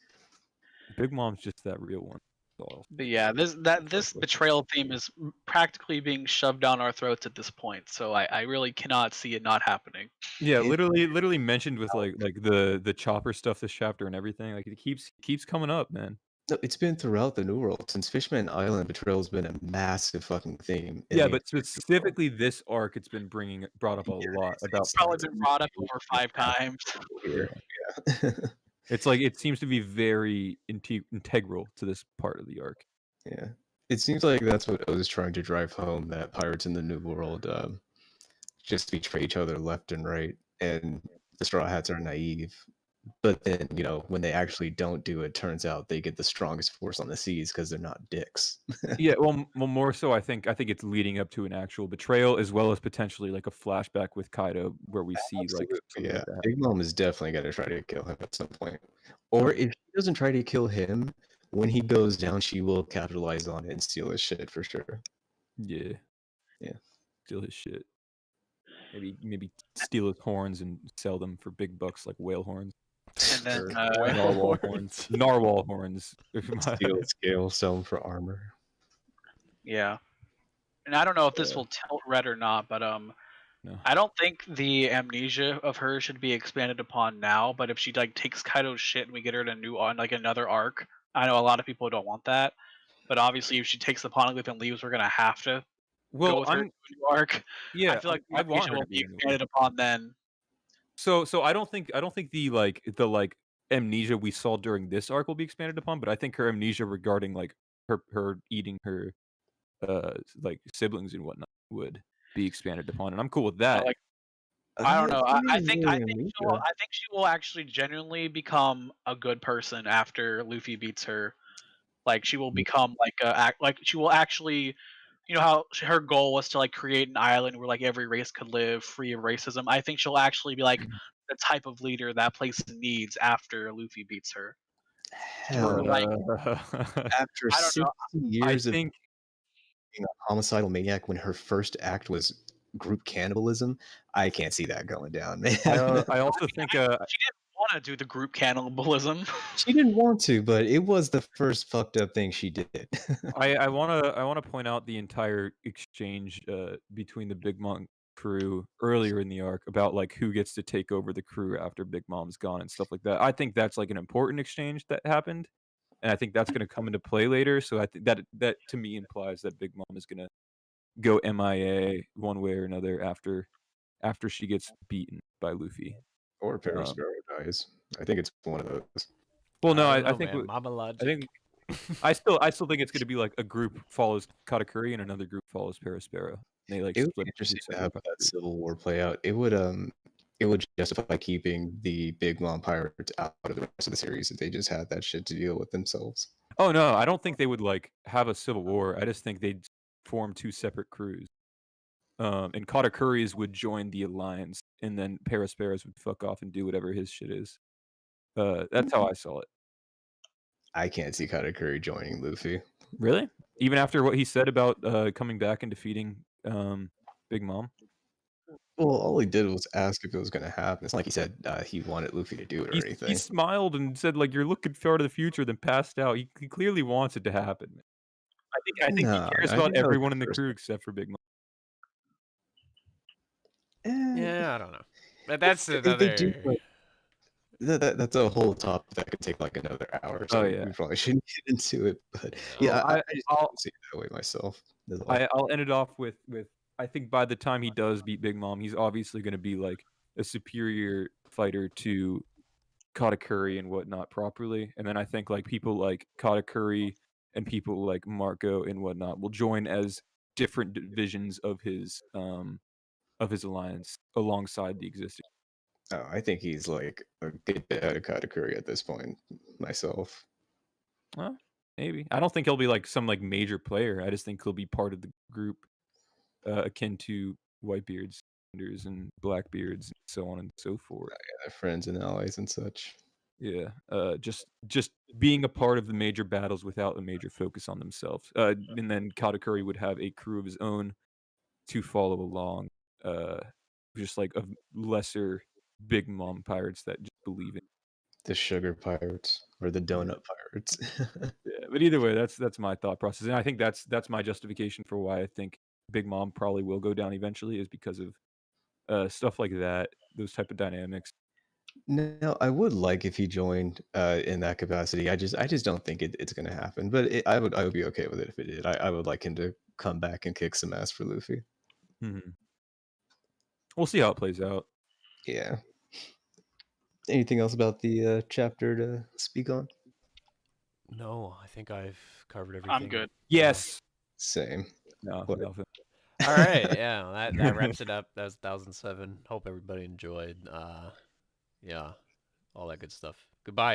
Big Mom's just that real one. That's all. But yeah, this betrayal theme is practically being shoved down our throats at this point. So I really cannot see it not happening. Yeah, It- literally mentioned with like the chopper stuff this chapter and everything. Like it keeps coming up, man. No, it's been throughout the New World since Fishman Island. Betrayal's been a massive fucking theme. in Yeah, the but entire New World. specifically this arc, it's been brought up a lot about. It's probably been brought up over 5 times. Here, yeah. It's like it seems to be very integral to this part of the arc. Yeah, it seems like that's what O's trying to drive home, that pirates in the New World just betray each other left and right, and the Straw Hats are naive. But then, when they actually don't do it, turns out they get the strongest force on the seas because they're not dicks. Yeah, well, more so, I think it's leading up to an actual betrayal, as well as potentially like a flashback with Kaido, where we see like Absolutely, something yeah. like that. Big Mom is definitely going to try to kill him at some point. Or if she doesn't try to kill him, when he goes down, she will capitalize on it and steal his shit for sure. Yeah. Yeah. Steal his shit. Maybe steal his horns and sell them for big bucks like whale horns. And then Or Whale narwhal horns. horns. Narwhal horns. Steal his scale, sell them for armor. yeah. And I don't know if this will tilt Red or not, but No. I don't think the amnesia of her should be expanded upon now. But if she like takes Kaido's shit and we get her in another arc, I know a lot of people don't want that. But obviously, if she takes the poneglyph and leaves, we're gonna have to Well, with her to I'm a new arc. yeah, I feel like I want Amnesia her will to be be in the expanded upon then. So I don't think the like amnesia we saw during this arc will be expanded upon, but I think her amnesia regarding like her eating her like siblings and whatnot would be expanded upon, and I'm cool with that. Like I don't know. I It's think really amnesia. I think she will actually genuinely become a good person after Luffy beats her. Like she will become like like she will actually, you know how her goal was to like create an island where like every race could live free of racism. I think she'll actually be like the type of leader that place needs after Luffy beats her. Hell, Like after I don't 60 know. I years of think being a homicidal maniac, when her first act was group cannibalism, I can't see that going down, man. I also think She didn't want to do the group cannibalism. She didn't want to, but it was the first fucked up thing she did. I wanna point out the entire exchange between the Big Mom crew earlier in the arc about like who gets to take over the crew after Big Mom's gone and stuff like that. I think that's like an important exchange that happened, and I think that's gonna come into play later. So I think that to me implies that Big Mom is gonna go MIA one way or another after she gets beaten by Luffy. Or Perospero dies. I think it's one of those. Well, no, I don't I know, think man. what- Mama I logic. think I still think it's gonna be like a group follows Katakuri and another group follows Perospero. They like It would split be into two interesting to separate have that countries. civil war play out. It would justify keeping the Big Mom pirates out of the rest of the series if they just had that shit to deal with themselves. Oh no, I don't think they would like have a civil war. I just think they'd form two separate crews. And Katakuri's would join the alliance, and then Perospero's would fuck off and do whatever his shit is. That's how I saw it. I can't see Katakuri joining Luffy. Really? Even after what he said about coming back and defeating Big Mom? Well, all he did was ask if it was going to happen. It's not like he said he wanted Luffy to do it or He anything. smiled and said like, "You're looking far to the future," then passed out. He clearly wants it to happen. I think No, he cares I about think that was everyone the in the first crew except for Big Mom. Yeah, I don't know. But that's They another. do, but that's a whole topic that could take like another hour. So Oh, yeah. we probably shouldn't get into it. But Yeah. yeah, Well, I just I'll- don't see it that way myself. That's all. I'll end it off with I think by the time he does beat Big Mom, he's obviously going to be like a superior fighter to Katakuri and whatnot properly. And then I think like people like Katakuri and people like Marco and whatnot will join as different divisions of his alliance alongside the existing. Oh, I think he's like a good bit out of Katakuri at this point myself. Well, maybe. I don't think he'll be like some like major player. I just think he'll be part of the group akin to Whitebeards and Blackbeards and so on and so forth. Their friends and allies and such. Yeah, just being a part of the major battles without a major focus on themselves. And then Katakuri would have a crew of his own to follow along, just like of lesser Big Mom pirates that just believe in. The sugar pirates or the donut pirates. Yeah, but either way, that's my thought process, and I think that's my justification for why I think Big Mom probably will go down eventually is because of stuff like that, those type of dynamics. No, I would like if he joined in that capacity. I just don't think it's going to happen. But I would be okay with it if it did. I would like him to come back and kick some ass for Luffy. Mhm. We'll see how it plays out. Yeah. Anything else about the chapter to speak on? No, I think I've covered everything. I'm good. Yes. Same. No, What? nothing. All right, yeah, that wraps it up. That was 1007. Hope everybody enjoyed. Yeah, all that good stuff. Goodbye.